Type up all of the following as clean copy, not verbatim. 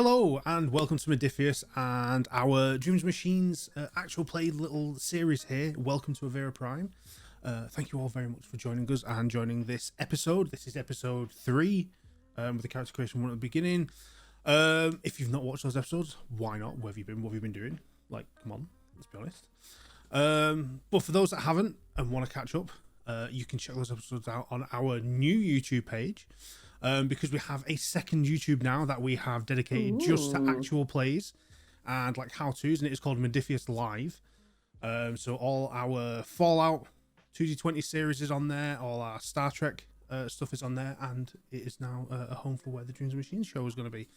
Hello and welcome to Modiphius and our Dreams Machines actual play little series here. Welcome to Avera Prime. Thank you all very much for joining us and joining this episode. This is episode 3 with the character creation one at the beginning. If you've not watched those episodes, why not? Where have you been? What have you been doing? Like, come on, let's be honest. But for those that haven't and want to catch up, you can check those episodes out on our new YouTube page. Because we have a second YouTube now that we have dedicated just to actual plays and like how-tos, and it is called Modiphius Live. So all our Fallout 2D20 series is on there, all our Star Trek stuff is on there, and it is now a home for where the Dreams Machines show is going to be,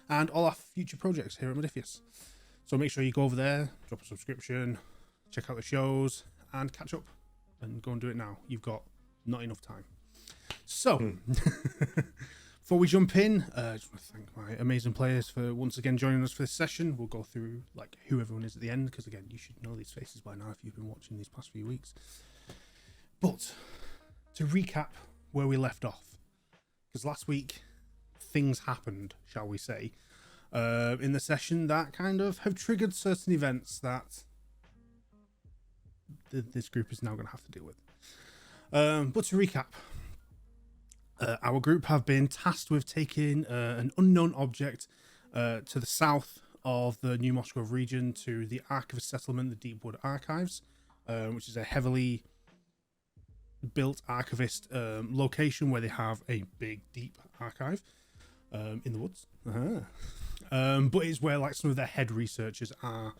and all our future projects here at Modiphius. So make sure you go over there, drop a subscription, check out the shows, and catch up, and go and do it now. You've got not enough time. So, before we jump in, I just want to thank my amazing players for once again joining us for this session. We'll go through like who everyone is at the end, because again, you should know these faces by now if you've been watching these past few weeks. But to recap where we left off, because last week things happened, shall we say, in the session that kind of have triggered certain events that this group is now going to have to deal with. But to recap, our group have been tasked with taking an unknown object to the south of the New Mosgrove region to the Archivist Settlement, the Deepwood Archives, which is a heavily built archivist location where they have a big, deep archive in the woods. But it's where like some of their head researchers are,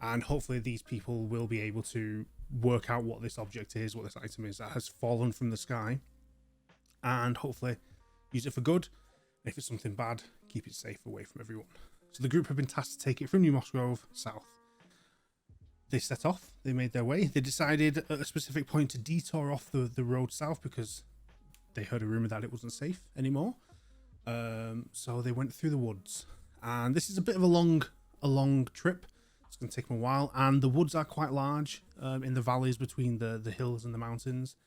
and hopefully these people will be able to work out what this object is, what this item is that has fallen from the sky, and hopefully use it for good. If it's something bad, keep it safe away from everyone. So the group have been tasked to take it from New Mosgrove south. They set off, they made their way. They decided at a specific point to detour off the road south because they heard a rumor that it wasn't safe anymore. So they went through the woods, and this is a bit of a long trip. It's going to take them a while, and the woods are quite large in the valleys between the hills and the mountains.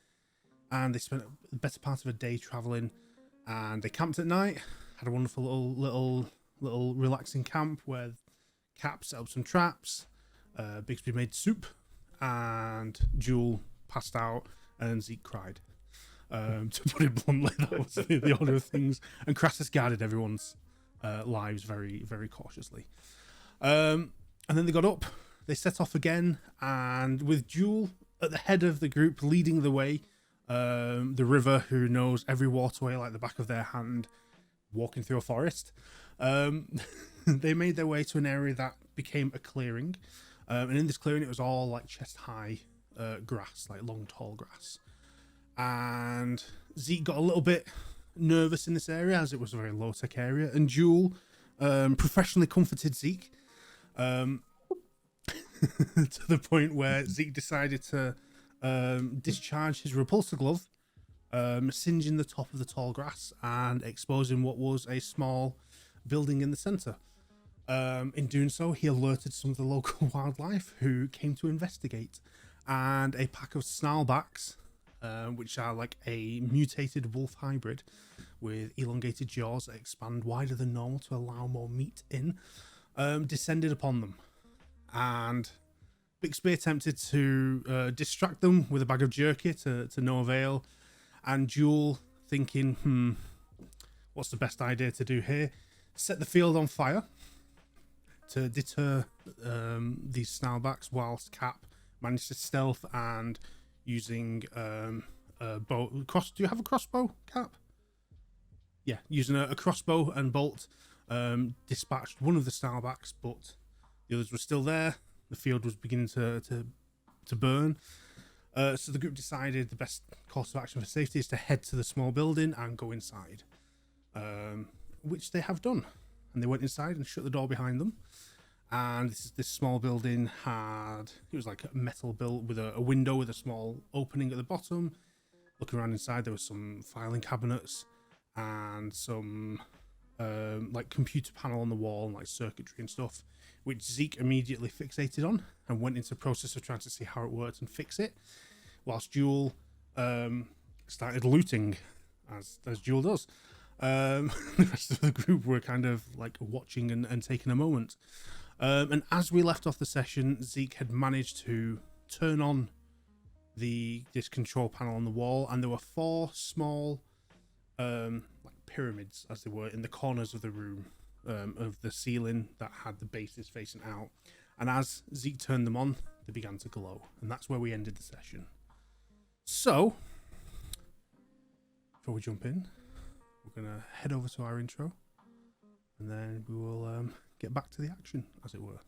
And they spent the better part of a day traveling, and they camped at night. Had a wonderful little relaxing camp where Cap set up some traps. Bixby made soup, and Jewel passed out, and Zeke cried. To put it bluntly, that was the order of things. And Crassus guarded everyone's lives very, very cautiously. And then they got up, they set off again, and with Jewel at the head of the group leading the way, the river who knows every waterway like the back of their hand, walking through a forest, they made their way to an area that became a clearing. And in this clearing, it was all like chest-high grass, like long, tall grass. And Zeke got a little bit nervous in this area, as it was a very low-tech area, and Jewel professionally comforted Zeke. To the point where Zeke decided to discharge his repulsor glove, singeing the top of the tall grass and exposing what was a small building in the center. In doing so, he alerted some of the local wildlife who came to investigate, and a pack of snarlbacks, which are like a mutated wolf hybrid with elongated jaws that expand wider than normal to allow more meat in, descended upon them. And Bixby attempted to distract them with a bag of jerky to no avail, and Jewel, thinking, what's the best idea to do here, set the field on fire to deter these snarlbacks, whilst Cap managed to stealth and using a bow. Do you have a crossbow, Cap? Yeah, using a crossbow and bolt, dispatched one of the snarlbacks, but the others were still there. The field was beginning to burn. So the group decided the best course of action for safety is to head to the small building and go inside, which they have done. And they went inside and shut the door behind them. And this small building it was like a metal built with a window with a small opening at the bottom. Looking around inside, there was some filing cabinets and some like computer panel on the wall and like circuitry and stuff, which Zeke immediately fixated on and went into the process of trying to see how it worked and fix it, whilst Jewel started looting, as Jewel does. The rest of the group were kind of like watching and taking a moment. And as we left off the session, Zeke had managed to turn on this control panel on the wall, and there were 4 small like pyramids, as they were, in the corners of the room, of the ceiling that had the bases facing out. And as Zeke turned them on, they began to glow, and that's where we ended the session. So, before we jump in, we're gonna head over to our intro, and then we will get back to the action, as it were.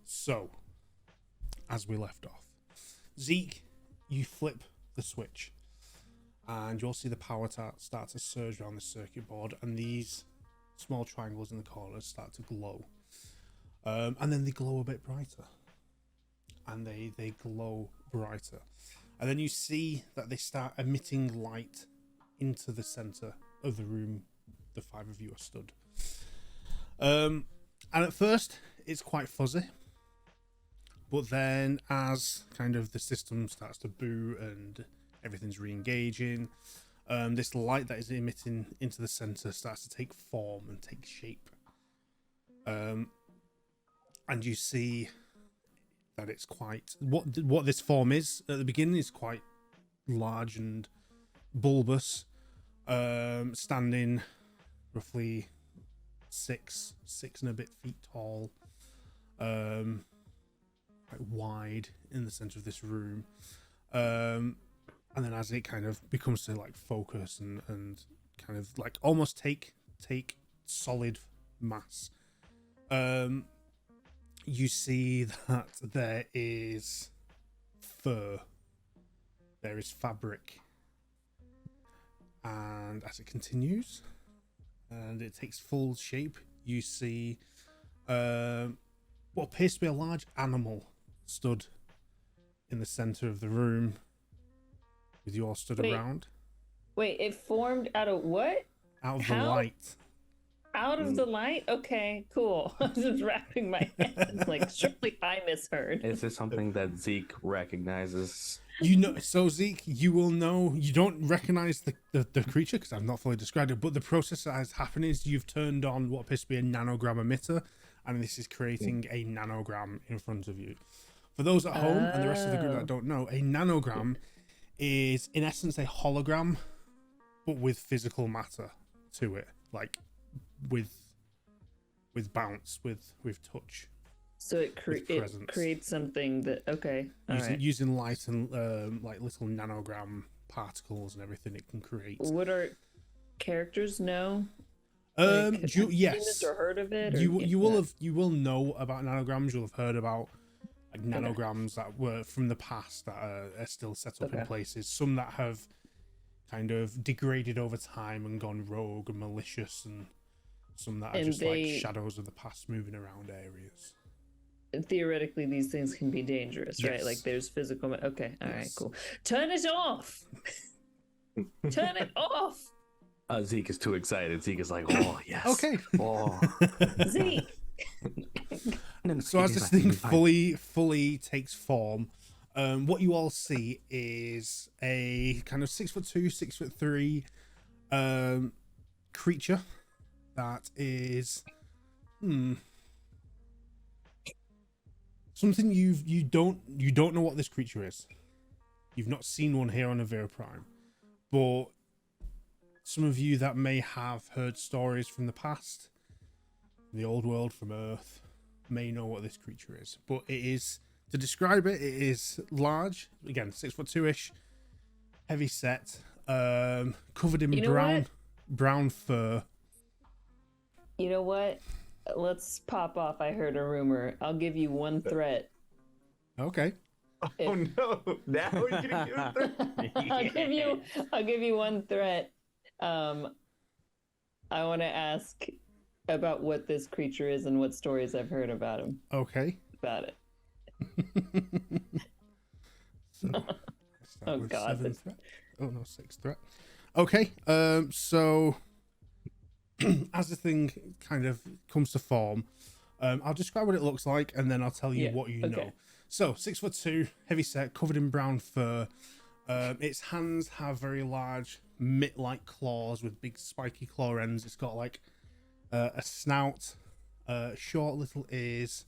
So, as we left off, Zeke, you flip the switch, and you'll see the power start to surge around the circuit board, and these small triangles in the corners start to glow. And then they glow a bit brighter. And they glow brighter. And then you see that they start emitting light into the center of the room the 5 of you are stood. And at first, it's quite fuzzy. But then as kind of the system starts to boot and everything's re-engaging, this light that is emitting into the center starts to take form and take shape. And you see that it's quite... What this form is at the beginning is quite large and bulbous, standing roughly 6 and a bit feet tall, quite wide in the center of this room, and then as it kind of becomes to like focus and kind of like almost take solid mass, you see that there is fur, there is fabric, and as it continues and it takes full shape, you see what appears to be a large animal stood in the center of the room with you all stood around. Wait, it formed out of what? Out of the light. Out of the light? Okay, cool. I was just wrapping my head. Like, surely I misheard. Is this something that Zeke recognizes? You know, so Zeke, you will know, you don't recognize the creature because I've not fully described it, but the process that has happened is you've turned on what appears to be a nanogram emitter, and this is creating a nanogram in front of you. For those at home and the rest of the group that don't know, a nanogram is in essence a hologram, but with physical matter to it, like with bounce, with touch. So it creates something that, okay, using light and like little nanogram particles and everything it can create. Would our characters know? Yes. Seen this or heard of it? Or You will know about nanograms. You'll have heard about like nanograms that were from the past that are still set up in places. Some that have kind of degraded over time and gone rogue and malicious, and some that are just like shadows of the past moving around areas. Theoretically, these things can be dangerous, right? Like there's physical... Okay, all right, cool. Turn it off! Turn it off! Zeke is too excited. Zeke is like, oh yes. Okay. Oh. Zeke. So as this thing fully takes form, what you all see is a kind of 6'2", 6'3" creature that is something you don't know what this creature is. You've not seen one here on Avera Prime, but some of you that may have heard stories from the past, from the old world, from Earth, may know what this creature is. But it is, to describe it, it is large, again 6'2" heavy set, covered in brown fur. You know what? Let's pop off. I heard a rumor. I'll give you one threat. Okay. Oh no! Now we're gonna I'll give you one threat. I want to ask about what this creature is and what stories I've heard about him. Okay. About it. So, Oh God! 7 threat. Oh no, 6 threat. Okay. So as the thing kind of comes to form, I'll describe what it looks like, and then I'll tell you what you know. So 6'2", heavy set, covered in brown fur. Its hands have very large mitt-like claws with big spiky claw ends. It's got like a snout, short little ears,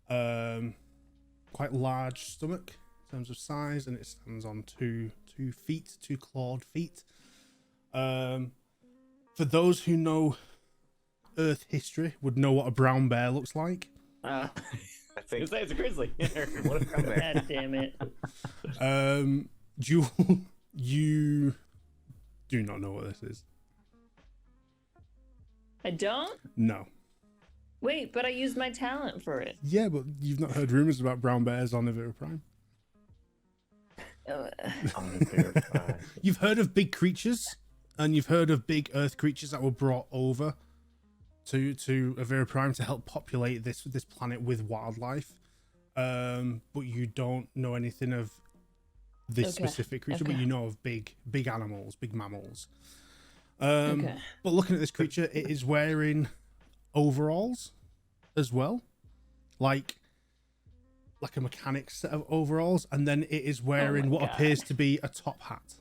quite large stomach in terms of size, and it stands on two clawed feet. For those who know Earth history, would know what a brown bear looks like. I think it's a grizzly. God damn it. Jewel, you do not know what this is. I don't? No. Wait, but I used my talent for it. Yeah, but you've not heard rumors about brown bears on Avera Prime. You've heard of big creatures, and you've heard of big Earth creatures that were brought over to Avera Prime to help populate this planet with wildlife. But you don't know anything of this specific creature, but you know of big animals, big mammals. But looking at this creature, it is wearing overalls as well, like a mechanic's set of overalls, and then it is wearing what appears to be a top hat.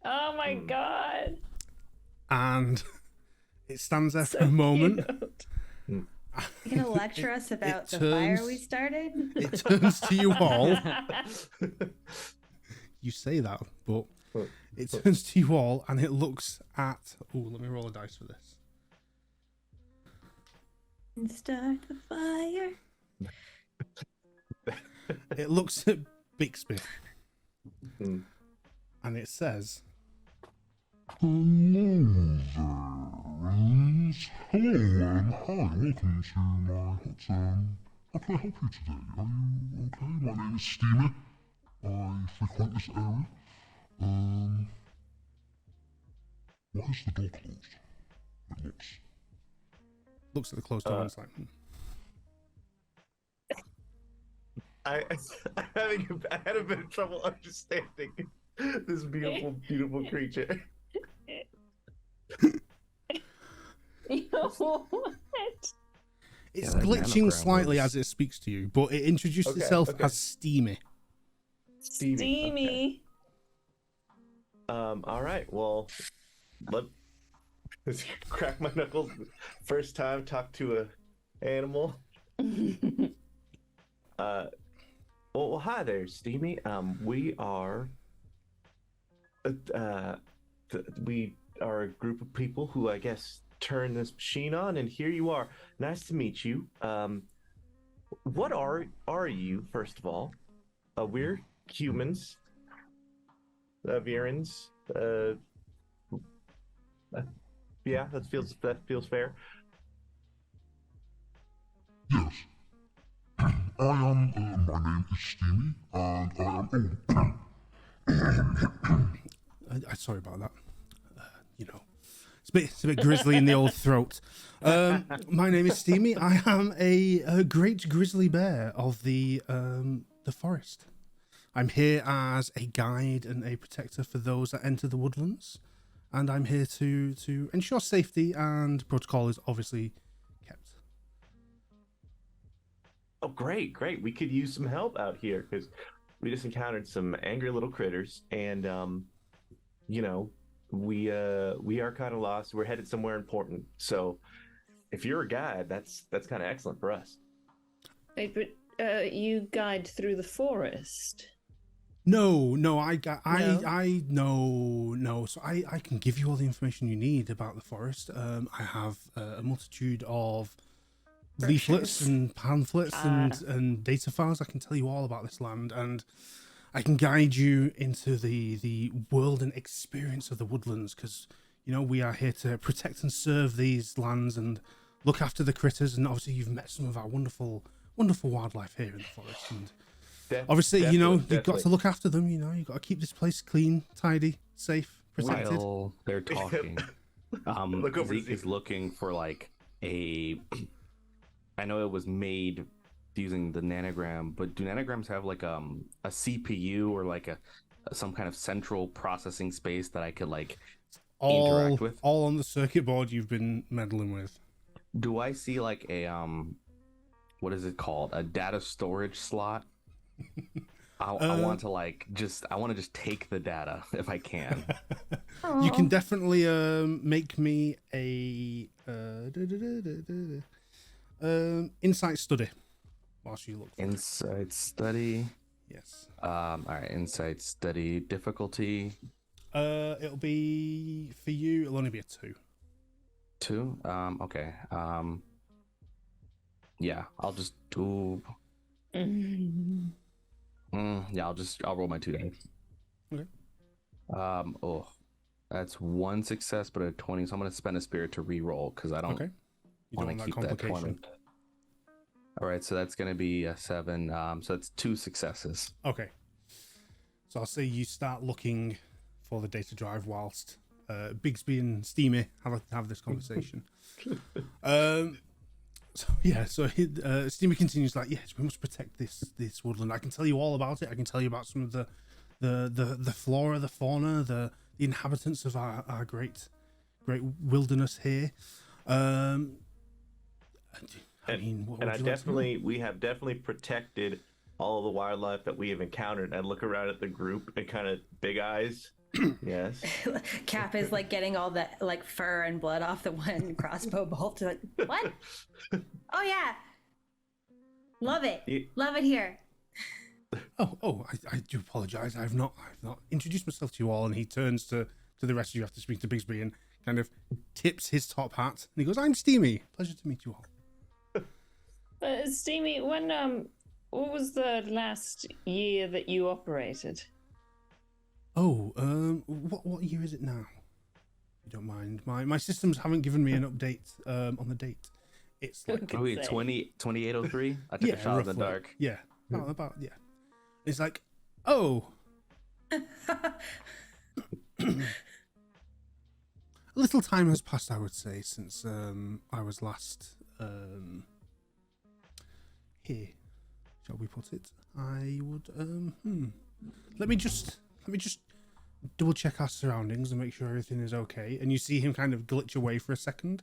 Oh my God. And it stands there for a moment. You gonna lecture us about the fire we started? It turns to you all. You say that, but it turns to you all, and it looks at... Oh, let me roll a dice for this. And start the fire. It looks at Bixby, and it says... Hello there, hello and hi, welcome to my hut. How can I help you today? Are you okay? My name is Steamy. I frequent this area. Why is the door closed? It looks at the closed door and it's like... I had a bit of trouble understanding this beautiful creature. What? It's glitching slightly as it speaks to you, but it introduced itself as Steamy. Steamy. All right. Well, let's crack my knuckles. First time talk to a animal. Well, hi there, Steamy. We are we are a group of people who, I guess, turn this machine on, and here you are. Nice to meet you. What are you, first of all? We're humans. Virans. Yeah, that feels fair. Yes. I am, my name is Steamy, and I am... Sorry about that. You know, it's a bit grisly in the old throat. My name is Steamy. I am a great grizzly bear of the forest. I'm here as a guide and a protector for those that enter the woodlands and I'm here to ensure safety and protocol is obviously kept. Oh, great. We could use some help out here because we just encountered some angry little critters, and we are kind of lost. We're headed somewhere important. So if you're a guide, that's kind of excellent for us. Wait, but you guide through the forest? No. So I can give you all the information you need about the forest. I have a multitude of leaflets and pamphlets and data files. I can tell you all about this land, and I can guide you into the world and experience of the woodlands, because we are here to protect and serve these lands and look after the critters. And obviously you've met some of our wonderful wildlife here in the forest, and obviously you've got to look after them. You've got to keep this place clean, tidy, safe, protected. While they're talking, Zeke is looking for like a, I know it was made using the nanogram, but do nanograms have like a CPU or like some kind of central processing space that I could like interact with? All on the circuit board you've been meddling with. Do I see like a what is it called? A data storage slot? I want to just take the data if I can. You can definitely make me a insight study whilst you look. Insight study. Yes. All right. Insight study difficulty. It'll be for you. It'll only be a 2. 2. Okay. Yeah. I'll just do. Yeah. I'll roll my 2 dice. Okay. Oh, that's 1 success, but a 20. So I'm gonna spend a spirit to re-roll because I don't. Okay. You don't want want to keep that that 20. complication. All right, so that's going to be a 7. So that's 2 successes. Okay. So I'll say you start looking for the data drive whilst Bigsby and Steamy have this conversation. Steamy continues like, yes, we must protect this woodland. I can tell you all about it. I can tell you about some of the flora, the fauna, the inhabitants of our great wilderness here. We have definitely protected all of the wildlife that we have encountered. I look around at the group and kind of big eyes. Yes. Cap is like getting all the like fur and blood off the one crossbow bolt. Like, what? Oh yeah, love it. Love it here. I do apologize. I've not introduced myself to you all. And he turns to the rest of you after speaking to Bigsby and kind of tips his top hat. And he goes, "I'm Steamy. Pleasure to meet you all." Steamy, when what was the last year that you operated? What year is it now? If you don't mind. My systems haven't given me an update on the date. It's like 2803. I took a shot in the dark. Yeah. About It's like, oh. A little time has passed, I would say, since I was last here. Shall we put it? I would let me just double check our surroundings and make sure everything is okay. And you see him kind of glitch away for a second,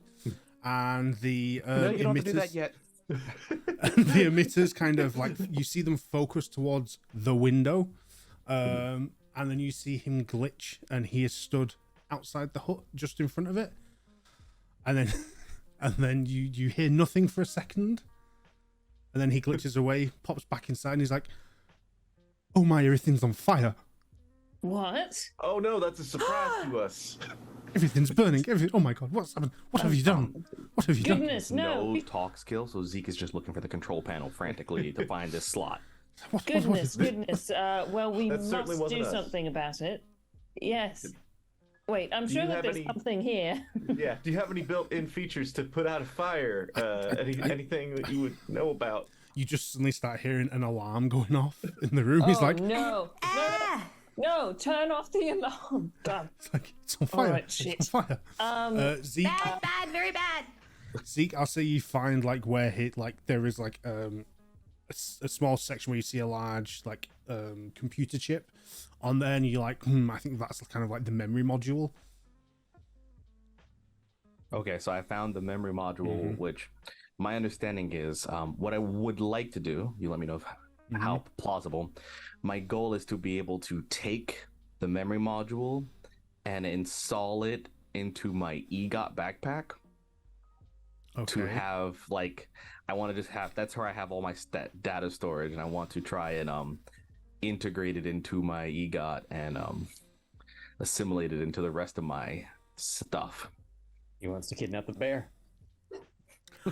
and the no, you don't have to do that yet. And the emitters kind of like, you see them focus towards the window, and then you see him glitch, and he is stood outside the hut just in front of it, and then you hear nothing for a second, and then he glitches away, pops back inside, and he's like, "Oh my, everything's on fire." What? Oh no, that's a surprise to us. Everything's burning. Oh my god, what's happened? What have you done? What have you done? Goodness, no. Talk skill, so Zeke is just looking for the control panel frantically to find this slot. Goodness. Well, we must do something about it. Yes. Wait, I'm sure that there's something here. Yeah. Do you have any built-in features to put out a fire? Anything that you would know about? You just suddenly start hearing an alarm going off in the room. He's like, no, turn off the alarm. Done. It's like, it's on fire. All right, shit. It's on fire. Zeke, Bad, very bad. Zeke, I'll say you find like where there is like a small section where you see a large like computer chip on there, and you're like, I think that's kind of like the memory module. Okay, so I found the memory module, which my understanding is what I would like to do. You let me know if, how plausible. My goal is to be able to take the memory module and install it into my EGOT backpack. To have like, I want to just have, that's where I have all my data storage, and I want to try and integrate it into my EGOT and assimilate it into the rest of my stuff. He wants to kidnap the bear.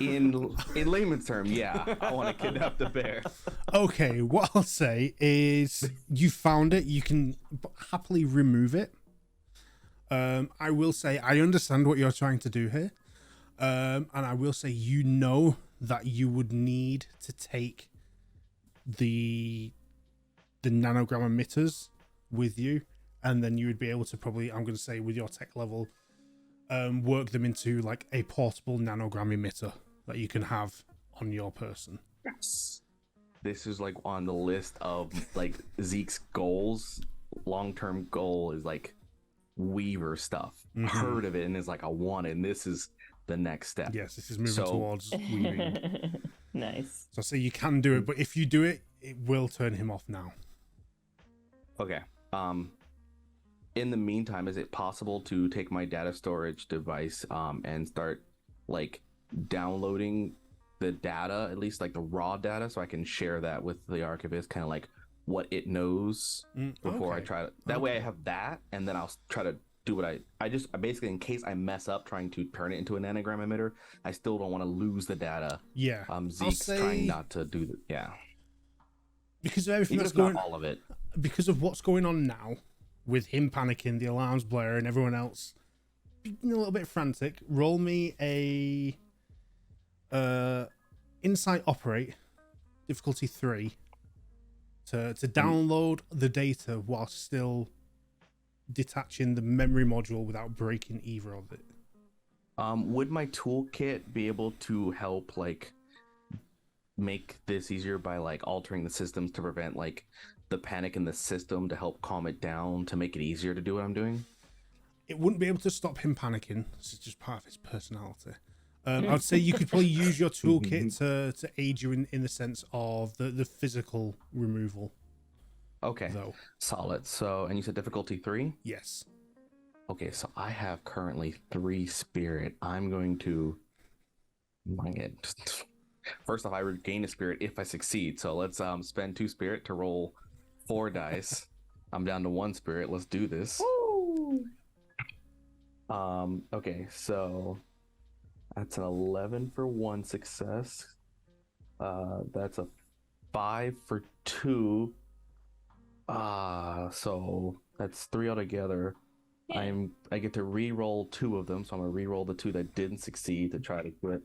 In layman's term, yeah, I want to kidnap the bear. Okay, what I'll say is you found it. You can happily remove it. I will say I understand what you're trying to do here. And I will say that you would need to take the nanogram emitters with you, and then you would be able to probably, I'm going to say with your tech level, work them into like a portable nanogram emitter that you can have on your person. Yes. This is like on the list of like Zeke's goals. Long-term goal is like Weaver stuff. Heard of it and is like, I want it, and this is the next step. Yes, this is moving towards weaving. Nice. So I say you can do it, but if you do it, it will turn him off now. Okay. In the meantime, is it possible to take my data storage device and start like downloading the data, at least like the raw data, so I can share that with the archivist, kind of like what it knows before I try to. That way I have that, and then I'll try to do what I just basically, in case I mess up trying to turn it into a nanogram emitter, I still don't want to lose the data. Yeah. Zeke's trying not to do that. Yeah. Because of everything that's going going, all of it. Because of what's going on now, with him panicking, the alarms blaring, everyone else being a little bit frantic. Roll me a Insight Operate, difficulty 3, to download the data while still detaching the memory module without breaking either of it. Would my toolkit be able to help like make this easier by like altering the systems to prevent like the panic in the system, to help calm it down, to make it easier to do what I'm doing? It wouldn't be able to stop him panicking. This is just part of his personality. I'd say you could probably use your toolkit to aid you in the sense of the physical removal. Okay, though. Solid. So, and you said difficulty 3? Yes. Okay, so I have currently 3 spirit. I'm going to first off, I regain a spirit if I succeed. So let's spend 2 spirit to roll 4 dice. I'm down to 1 spirit. Let's do this. Woo! Okay, so that's an 11 for 1 success. That's a 5 for 2. So that's 3 altogether. Yeah. I get to re-roll 2 of them, so I'm gonna re-roll the 2 that didn't succeed to try to quit.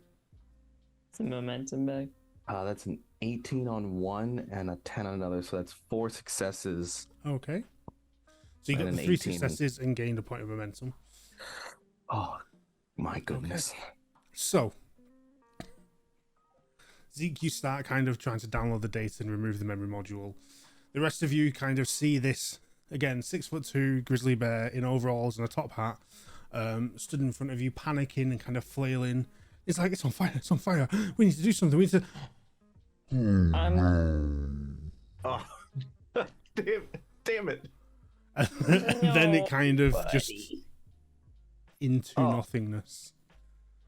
Some momentum back. That's an 18 on 1 and a 10 on another, so that's 4 successes. Okay. So you got the 3 successes and gained a point of momentum. Oh my goodness. Okay. So Zeke, you start kind of trying to download the data and remove the memory module. The rest of you kind of see this, again, 6'2" grizzly bear in overalls and a top hat, stood in front of you, panicking and kind of flailing. It's like, it's on fire, it's on fire. We need to do something. We need to... Oh, damn it. And then it kind of just into nothingness.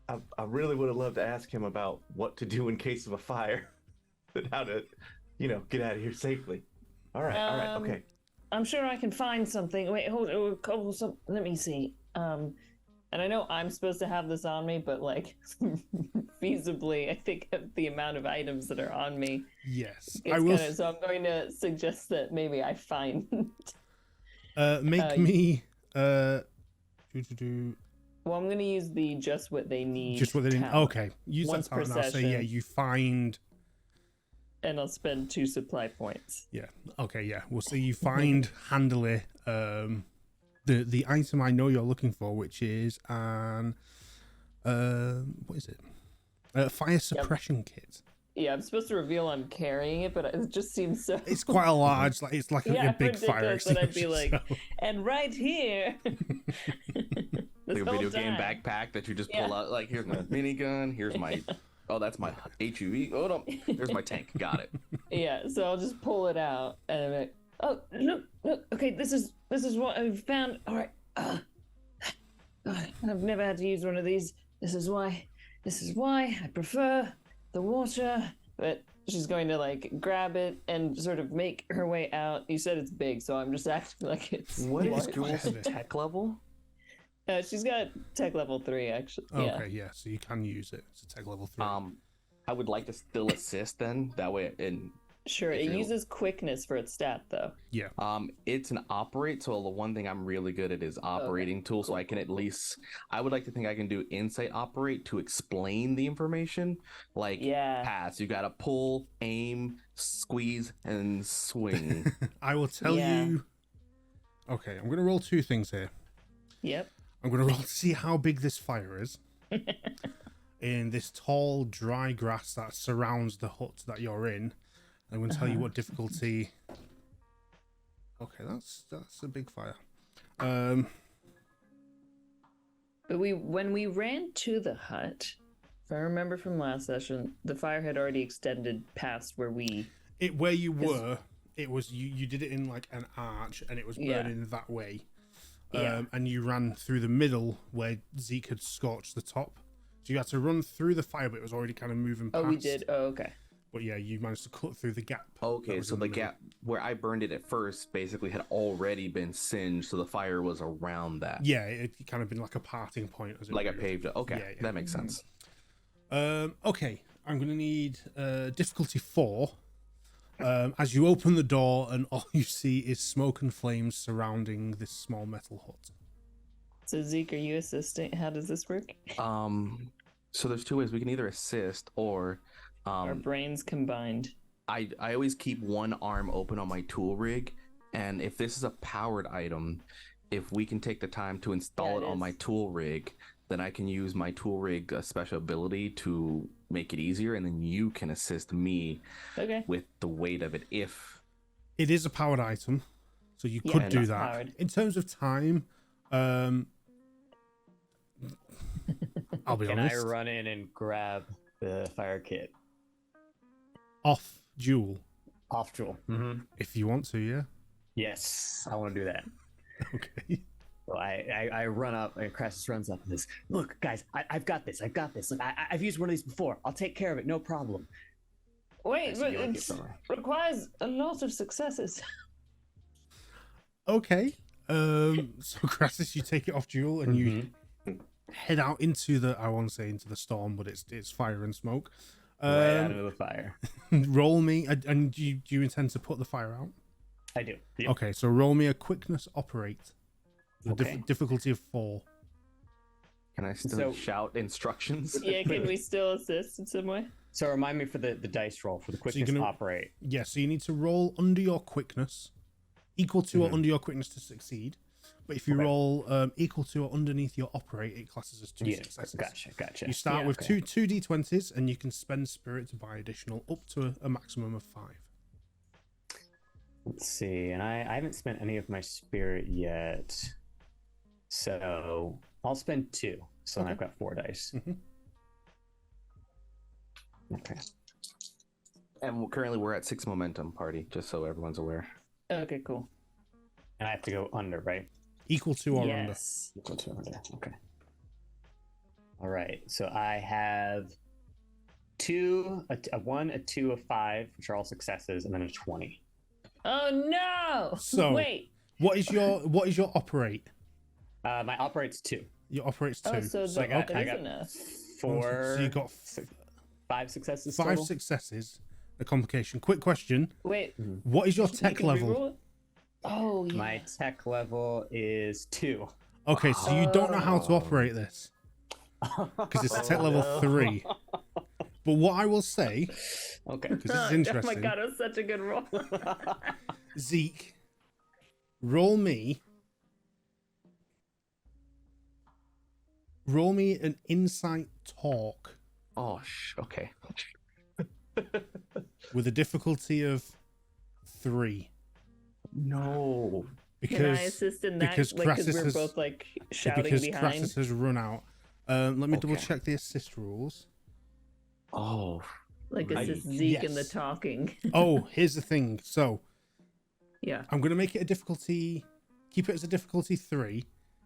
I really would have loved to ask him about what to do in case of a fire and how to, get out of here safely. All right, okay. I'm sure I can find something. Wait, hold. Let me see. And I know I'm supposed to have this on me, but like, feasibly, I think of the amount of items that are on me. Yes, I will. So I'm going to suggest that maybe I find. Make me. Well, I'm going to use the just what they need. Just what they need. Okay, use Once that talent. I'll say you find. And I'll spend 2 supply points. Yeah. Okay. Yeah. We'll see. You find handily the item I know you're looking for, which is an what is it? A fire suppression kit. Yeah, I'm supposed to reveal I'm carrying it, but it just seems so. It's quite a large, it's like a big fire extinguisher. I'd be like, and right here, the like a whole video game time. backpack that you just pull out. Like, here's my minigun. Here's my. Oh, that's my HUV. Oh no, there's my tank. Got it. Yeah, so I'll just pull it out and I'm like, oh look. Okay, this is what I've found. All right. I've never had to use one of these. This is why I prefer the water. But she's going to like grab it and sort of make her way out. You said it's big, so I'm just acting like it's. What is Jules' Jules' tech level? She's got tech level 3 actually. Okay, yeah, so you can use it. It's a tech level 3. I would like to still assist then. That way, and Sure, it uses quickness for its stat though. Yeah. it's an operate. So the one thing I'm really good at is operating tool. So I can at least, I would like to think I can do insight operate to explain the information. Like pass, you gotta pull, aim, squeeze, and swing. I will tell you. Okay, I'm gonna roll 2 things here. Yep. I'm gonna roll to see how big this fire is. In this tall, dry grass that surrounds the hut that you're in. I'm going to tell you what difficulty. Okay, that's a big fire. But when we ran to the hut, if I remember from last session, the fire had already extended past where you were. It was you did it in like an arch, and it was burning that way. And you ran through the middle where Zeke had scorched the top. So you had to run through the fire, but it was already kind of moving past. Oh, we did? Oh, okay. But yeah, you managed to cut through the gap. Okay, so the gap where I burned it at first basically had already been singed, so the fire was around that. Yeah, it kind of been like a parting point. As it like were. I paved it. Okay, Yeah. that makes sense. Okay, I'm going to need difficulty 4. As you open the door and all you see is smoke and flames surrounding this small metal hut. So Zeke, are you assisting? How does this work? So there's 2 ways. We can either assist or Our brains combined. I always keep one arm open on my tool rig, and if this is a powered item, if we can take the time to install it on my tool rig, then I can use my tool rig special ability to make it easier, and then you can assist me with the weight of it if it is a powered item, so you could do that. Powered. In terms of time, I'll be honest. Can I run in and grab the fire kit? Off Jewel. Off Jewel. Mm-hmm. If you want to, yeah. Yes, I want to do that. Okay. So I run up, and Crassus runs up and says, "Look, guys, I've got this. Look, I've used one of these before. I'll take care of it, no problem." Wait, but it requires a lot of successes. Okay. So Crassus, you take it off Jewel and you head out into the, I want to say into the storm, but it's fire and smoke. Right out of the fire. Roll me, and do you intend to put the fire out? I do. Yep. Okay, so roll me a quickness operate. Difficulty of 4. Can I still shout instructions? Yeah, can we still assist in some way? So remind me for the dice roll for the quickness operate. Yeah, so you need to roll under your quickness, equal to or under your quickness to succeed. But if you roll equal to or underneath your operate, it classes as 2 successes. Gotcha. You start with two d20s, and you can spend spirit to buy additional up to a maximum of 5. Let's see, and I haven't spent any of my spirit yet, so I'll spend 2. So then I've got 4 dice. Okay. And currently we're at 6 momentum party, just so everyone's aware. Okay, cool. And I have to go under, right? Equal to or Yes. Equal to or under. Okay. All right. So I have 2, a 1, a 2, a 5, which are all successes, and then a 20. Oh no! So wait. What is your operate? My operate's 2. Your operate's 2. Oh, so I got enough. 4. So you got 5 successes. 5 total? successes. A complication. Quick question. Wait. What is your You tech can level? reroll it? Oh, yeah. My tech level is 2. Okay, so you don't know how to operate this because it's tech level 3. But what I will say, Okay. because this is Oh interesting, my god, it was such a good roll. Zeke, roll me an insight talk Oh, okay. with a difficulty of 3. No. Can I assist in that? because Like, because Crassus we're has- both like shouting because behind. Crassus has run out. Let me double Okay. check the assist rules. Oh, Like Right. assist Zeke in the Yes. talking. Oh, here's the thing. So Yeah. I'm going to make it a difficulty. Keep it as a difficulty 3.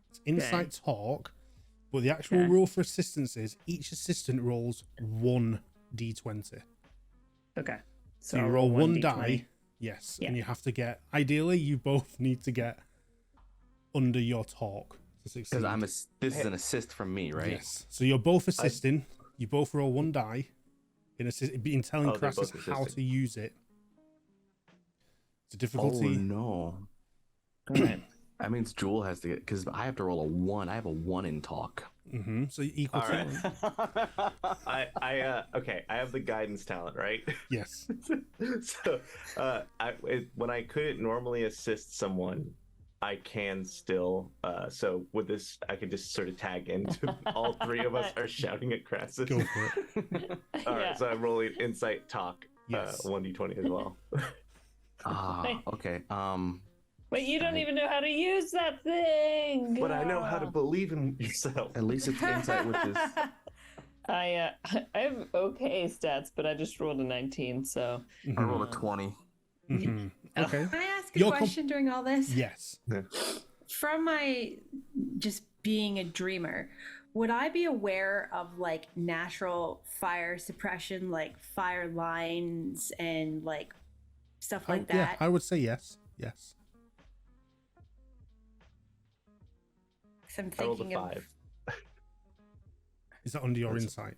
It's insight talk, but the actual Okay. rule for assistance is each assistant rolls 1d20. Okay. So you I'll roll one 1d20. die. Yes, Yeah. and you have to get. Ideally, you both need to get under your talk to succeed. because this is an assist from me, right? Yes. So you're both assisting. You both roll 1 die in telling Oh, they're Crassus both how assisting. to use it. It's a Oh difficulty. no. Alright. That means Jewel has to get because I have to roll a 1. I have a 1 in talk. So you equal All to right. Okay. I have the guidance talent, right? Yes. So, when I couldn't normally assist someone, I can still. So with this, I could just sort of tag into all 3 of us are shouting at Crassus. Go for it. All right. Yeah. So I'm rolling insight talk. Yes. 1d20 as well. Okay. Wait, you don't even know how to use that thing. But I know how to believe in yourself. At least it's insight with this. I have okay stats, but I just rolled a 19, so I rolled a 20. Mhm. Okay. Can I ask a Your question during all this? Yes. From my just being a dreamer, would I be aware of like natural fire suppression, like fire lines and like stuff like Yeah, that? I would say yes. Yes. 'Cause I'm I rolled a thinking of 5. Is that under your That's- insight?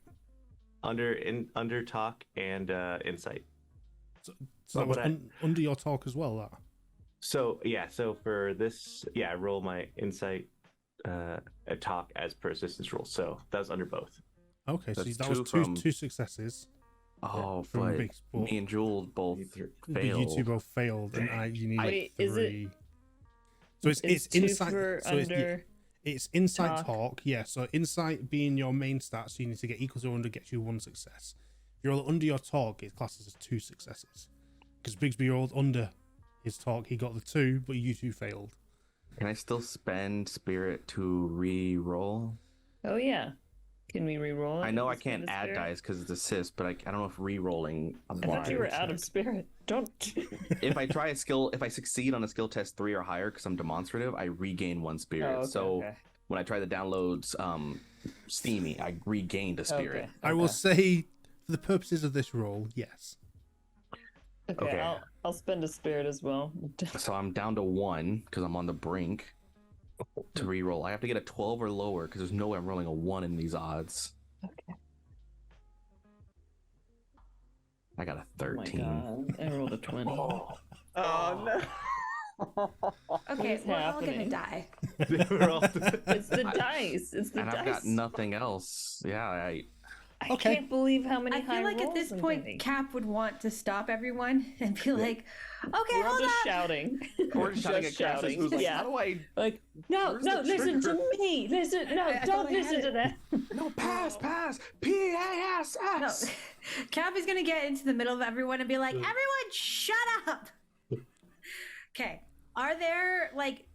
Under talk and insight. So Oh, that was but under your talk as well. That. So yeah, so for this, I roll my insight talk as per assistance roll. So that was under both. Okay, so That's that was two two from- two successes. Oh, from but Big Sport. me and Jewel both But you two failed. both failed, and you need Wait, is it- 3. So it's two insight. for So under. it's insight talk. talk. Yeah. So insight being your main stat, so you need to get equal to under gets you 1 success. If you roll under your talk, it classes as 2 successes. Because Bigsby rolled under his talk, he got the 2, but you 2 failed. Can I still spend spirit to re-roll? Oh yeah. Can we re-roll it? I know I with Spin can't the add Spirit? dice because it's assist, but I don't know if re-rolling I applies. thought you were out of spirit. Don't. If I try a skill, if I succeed on a skill test 3 or higher because I'm demonstrative, I regain 1 spirit. Oh, okay, so okay. when I try the downloads, Steamy, I regained a spirit. Okay. I will say, for the purposes of this roll, yes. Okay, Okay. I'll spend a spirit as well. So I'm down to 1 because I'm on the brink to re-roll. I have to get a 12 or lower because there's no way I'm rolling a 1 in these odds. Okay. I got a Oh my 13. god, I rolled a 20. Oh no! Okay, is we're all gonna happening? die. We're all- It's the dice. It's the And dice. I've got nothing else. Yeah, I Okay. can't believe how many I high feel like at rolls this I'm point, getting. Cap would want to stop everyone and be like, "Okay, We're all hold just up." shouting. We're just shouting at Crassus, shouting. who's like, Yeah. how do I... Like, no, Where's no, the listen trigger? to me. Listen, no, I thought don't I had listen it. to that. No, pass! P-A-S-S! No, Cap is gonna get into the middle of everyone and be like, "Everyone, shut up." Okay, are there like,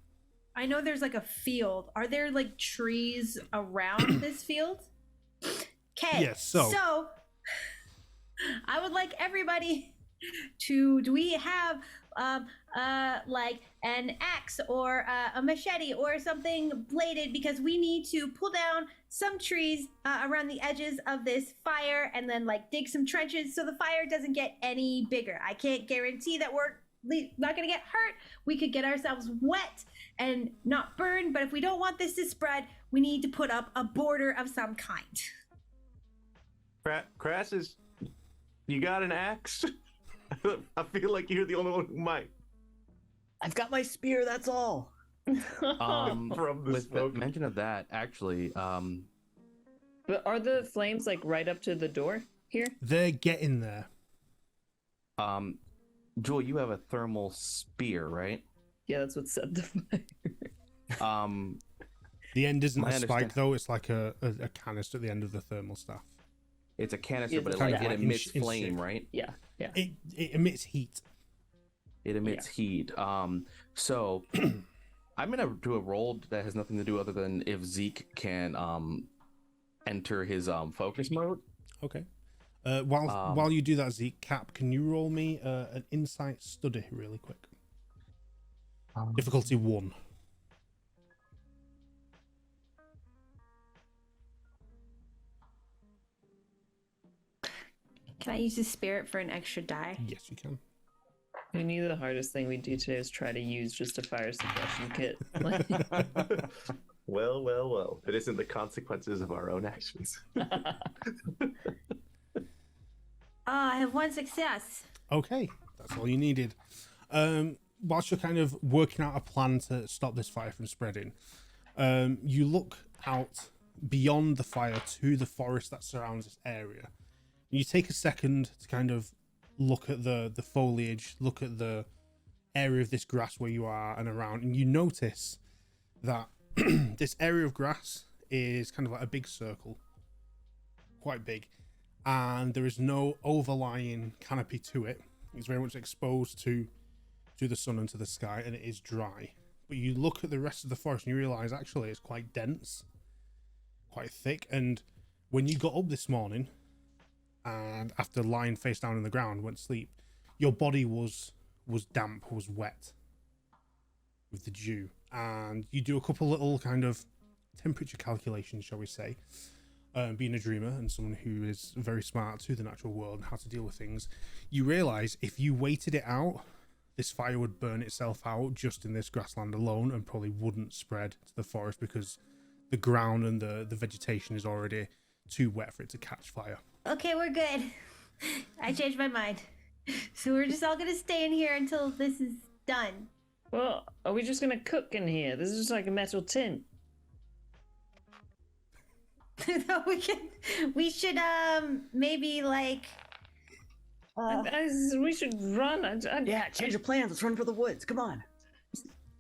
I know there's like a field. Are there like trees around this field? Okay, Yes, so- I would like everybody to. Do we have like an axe or a machete or something bladed, because we need to pull down some trees around the edges of this fire and then like dig some trenches so the fire doesn't get any bigger. I can't guarantee that we're not gonna get hurt. We could get ourselves wet and not burn, but if we don't want this to spread, we need to put up a border of some kind. Crassus, you got an axe? I feel like you're the only one who might. I've got my spear. That's all. From the With the smoke. mention of that, actually, But are the flames like right up to the door here? They're getting there. Jewel, you have a thermal spear, right? Yeah, that's what set the fire. The end isn't My a spike, understand- though. It's like a canister at the end of the thermal stuff. It's a canister, Yeah, but it it's like kind it of emits in flame, shape. right? Yeah, yeah. It emits heat. It emits heat. So I'm gonna do a roll that has nothing to do other than if Zeke can enter his focus mode. Okay. While you do that, Zeke, Cap, can you roll me an insight study really quick? Difficulty 1. Can I use the spirit for an extra die? Yes, you can. We knew the hardest thing we do today is try to use just a fire suppression kit. Well. It isn't the consequences of our own actions. I have 1 success. Okay, that's all you needed. Whilst you're kind of working out a plan to stop this fire from spreading, you look out beyond the fire to the forest that surrounds this area. You take a second to kind of look at the foliage, look at the area of this grass where you are and around, and you notice that this area of grass is kind of like a big circle, quite big, and there is no overlying canopy to it. It's very much exposed to the sun and to the sky, and it is dry. But you look at the rest of the forest and you realize actually it's quite dense, quite thick. And when you got up this morning and after lying face down on the ground, went to sleep, your body was damp, was wet with the dew. And you do a couple little kind of temperature calculations, shall we say, being a dreamer and someone who is very smart to the natural world and how to deal with things, you realize if you waited it out, this fire would burn itself out just in this grassland alone and probably wouldn't spread to the forest because the ground and the vegetation is already too wet for it to catch fire. Okay, we're good. I changed my mind. So we're just all gonna stay in here until this is done. Well, are we just gonna cook in here? This is just like a metal tin. No, we should maybe like we should run. Yeah, change of plans. Let's run for the woods. Come on.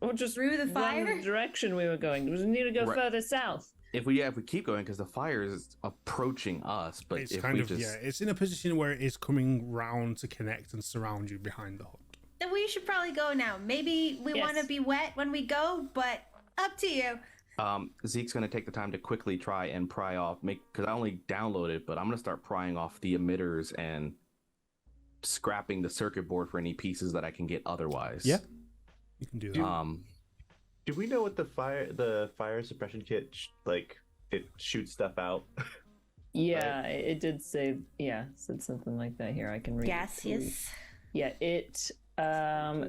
Or just through the run fire? the direction we were going. We need to go Right. further south. If we keep going, because the fire is approaching us, but It's if kind we of, just it's in a position where it is coming round to connect and surround you behind the hut. then we should probably go now. Maybe we Yes. want to be wet when we go, but up to you. Zeke's gonna take the time to quickly try and pry off, because I only downloaded, but I'm gonna start prying off the emitters and scrapping the circuit board for any pieces that I can get otherwise. Yeah, you can do that. Do we know what the fire suppression kit it shoots stuff out? Yeah, it did say, said something like that here. I can read it. Gaseous. Yeah, it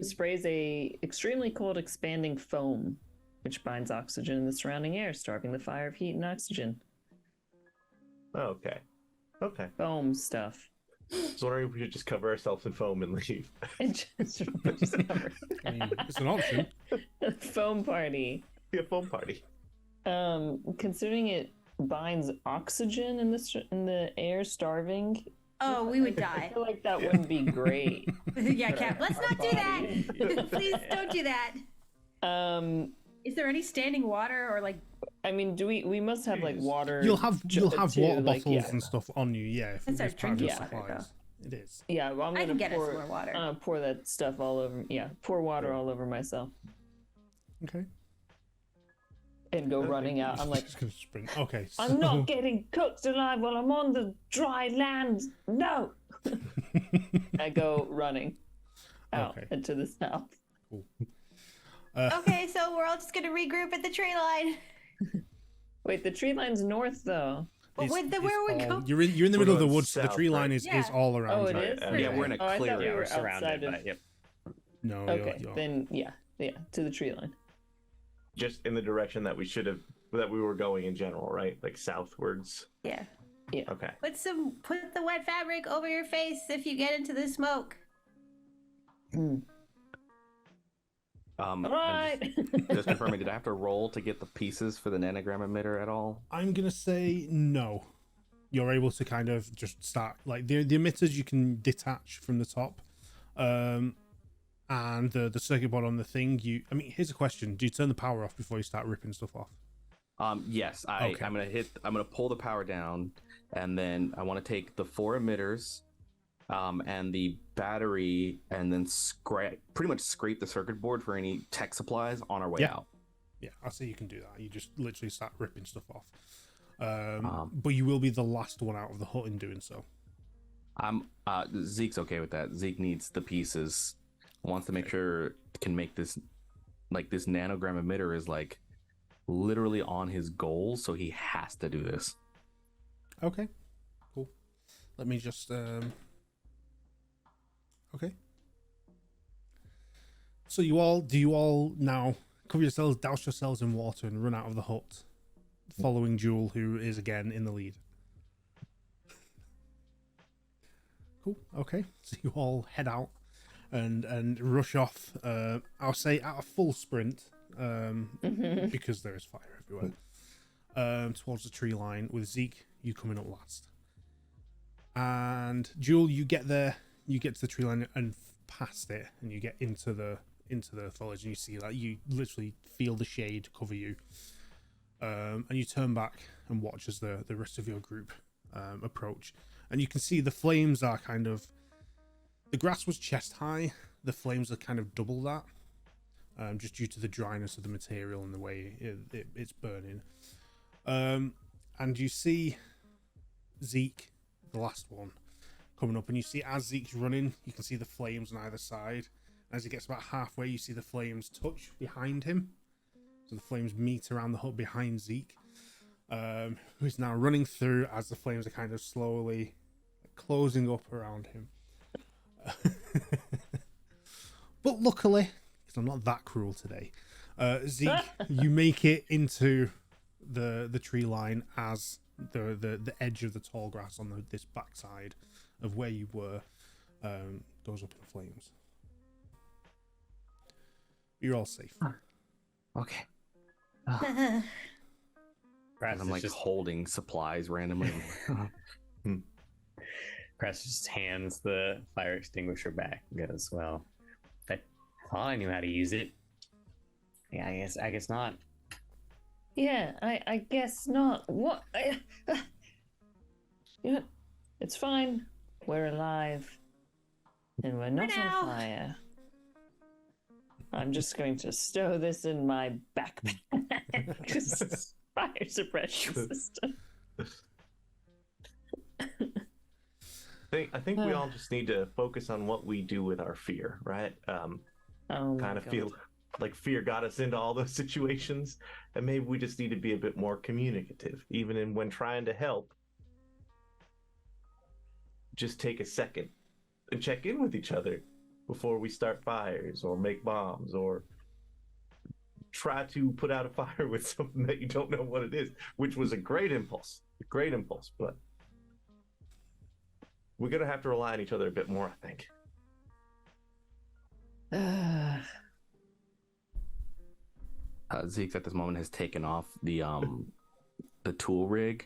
sprays a extremely cold expanding foam, which binds oxygen in the surrounding air, starving the fire of heat and oxygen. Oh, okay. Foam stuff. I was wondering if we should just cover ourselves in foam and leave. And just cover. I mean, it's an option. Foam party. Yeah, foam party. Considering it binds oxygen in the air, starving. Oh, we would I die. feel like that wouldn't be great. Yeah, Cap. Let's not do that. Please don't do that. Is there any standing water or like? I mean, we must have like water. You'll have too, water like, bottles and stuff on you. Yeah, if That's our it's part of your drinking water, supplies. It is. Yeah, well, I'm I gonna can get us pour, more water. pour that stuff all over. Yeah, pour water all over myself Okay. and go running out. I'm like, Just gonna sprint. Okay. So... I'm not getting cooked alive while I'm on the dry land. No. I go running out Okay. into the south. Cool. Okay, so we're all just gonna regroup at the tree line. Wait, the tree line's north though. But where we all- go? You're in the middle of the going woods, so the south, tree line right? is Yeah. all around. Oh, it you. is? Yeah, we're in a Oh, I thought clearing. we were We're surrounded outside of- by yep. No. Okay, You're... then yeah, to the tree line. Just in the direction that we were going in general, right? Like southwards. Yeah. Okay. Put the wet fabric over your face if you get into the smoke. All and right. just confirming, did I have to roll to get the pieces for the nanogram emitter at all? I'm gonna say no. You're able to kind of just start like the emitters you can detach from the top, and the circuit board on the thing. I mean, here's a question: do you turn the power off before you start ripping stuff off? Yes, Okay. I'm gonna pull the power down, and then I want to take the 4 emitters, and the battery, and then pretty much scrape the circuit board for any tech supplies on our way out. Yeah, I'll say you can do that. You just literally start ripping stuff off. But you will be the last one out of the hut in doing so. Zeke's okay with that. Zeke needs the pieces, wants to make sure can make this, like, this nanogram emitter is like literally on his goal, so he has to do this. Okay, cool. Let me just okay. So you all now cover yourselves, douse yourselves in water, and run out of the hut, following Jewel, who is again in the lead. Cool. Okay. So you all head out and rush off. I'll say at a full sprint, because there is fire everywhere. Towards the tree line, with Zeke, you coming up last. And Jewel, you get there. You get to the tree line and past it, and you get into the foliage, and you see that you literally feel the shade cover you. And you turn back and watch as the rest of your group approach. And you can see the flames are kind of... The grass was chest high. The flames are kind of double that. Just due to the dryness of the material and the way it's burning. And you see Zeke, the last one, coming up. And you see as Zeke's running, you can see the flames on either side. As he gets about halfway, you see the flames touch behind him. So the flames meet around the hut behind Zeke, who's now running through as the flames are kind of slowly closing up around him. But luckily, because I'm not that cruel today, Zeke, you make it into the tree line as the edge of the tall grass on this backside of where you were goes up in flames. You're all safe. Okay. Grass I'm like just holding supplies randomly. Grass just hands the fire extinguisher back and goes, "Well, I thought I knew how to use it. Yeah, I guess not." Yeah, I guess not. What? You know, it's fine. We're alive, and we're not now. on fire. I'm just going to stow this in my backpack. Just fire suppression system. I think we all just need to focus on what we do with our fear, right? Kind of feel like fear got us into all those situations, and maybe we just need to be a bit more communicative, even when trying to help. Just take a second and check in with each other before we start fires or make bombs or try to put out a fire with something that you don't know what it is, which was a great impulse, but we're going to have to rely on each other a bit more, I think. Zeke at this moment has taken off the tool rig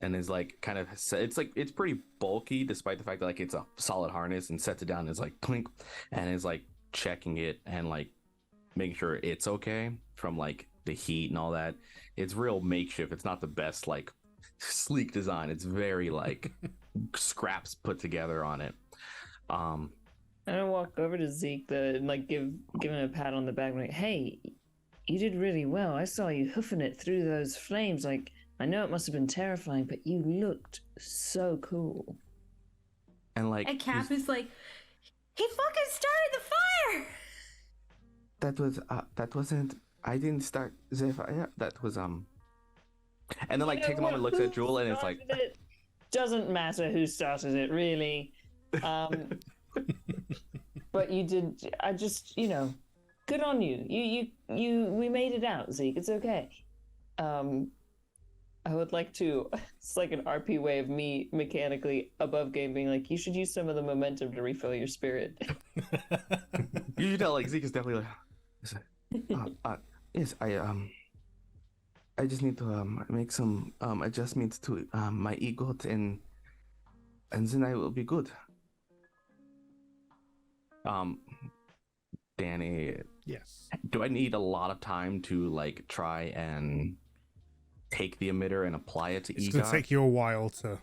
and is like kind of, it's pretty bulky despite the fact that like it's a solid harness, and sets it down and is like clink and is like checking it and like making sure it's okay from like the heat and all that. It's real makeshift. It's not the best like sleek design. It's very like scraps put together on it. I'm gonna walk over to Zeke and like give him a pat on the back and like, hey, you did really well. I saw you hoofing it through those flames. Like, I know it must have been terrifying, but you looked so cool. And like, And Cap is like, he fucking started the fire. that wasn't. I didn't start the fire. That was And then like takes a moment, looks at Jewel, and it's like, it doesn't matter who started it, really. But you did. I just, good on you. We made it out, Zeke. It's okay. I would like to. It's like an RP way of me mechanically above game being like, you should use some of the momentum to refill your spirit. You should tell like Zeke is definitely like, yes, I just need to make some adjustments to my ego, and then I will be good. Danny, Yes. do I need a lot of time to like try and take the emitter and apply it to It's EGOT? going to take you a while to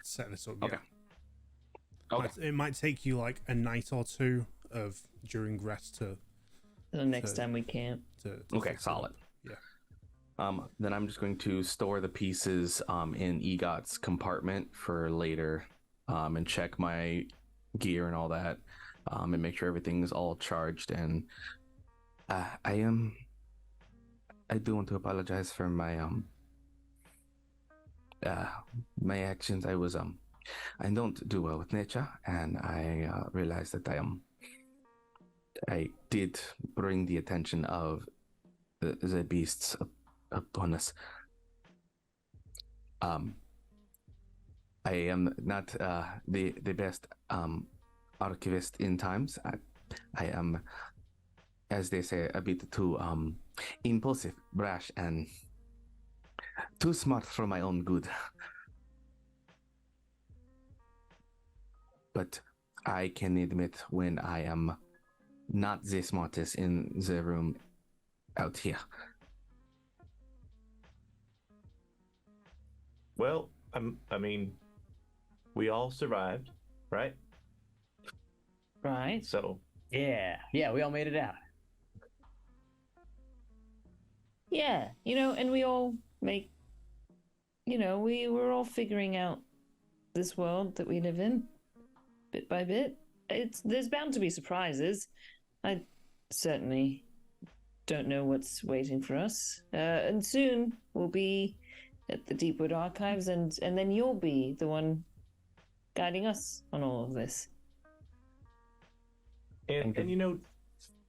set this up. Okay. Okay. It might take you like a night or two of during rest to The next to- time we camp. to Okay, fix it up. solid. Yeah. Then I'm just going to store the pieces in EGOT's compartment for later, and check my gear and all that, and make sure everything's all charged. And I do want to apologize for my my actions. I don't do well with nature, and I realized that I did bring the attention of the beasts upon us. I am not the best archivist in times. I am, as they say, a bit too impulsive, brash, and too smart for my own good. But I can admit when I am not the smartest in the room out here. Well, I mean, we all survived, right? Right. So Yeah, we all made it out. Yeah, and we all make, we're all figuring out this world that we live in, bit by bit. There's bound to be surprises. I certainly don't know what's waiting for us. And soon we'll be at the Deepwood Archives, and then you'll be the one guiding us on all of this. and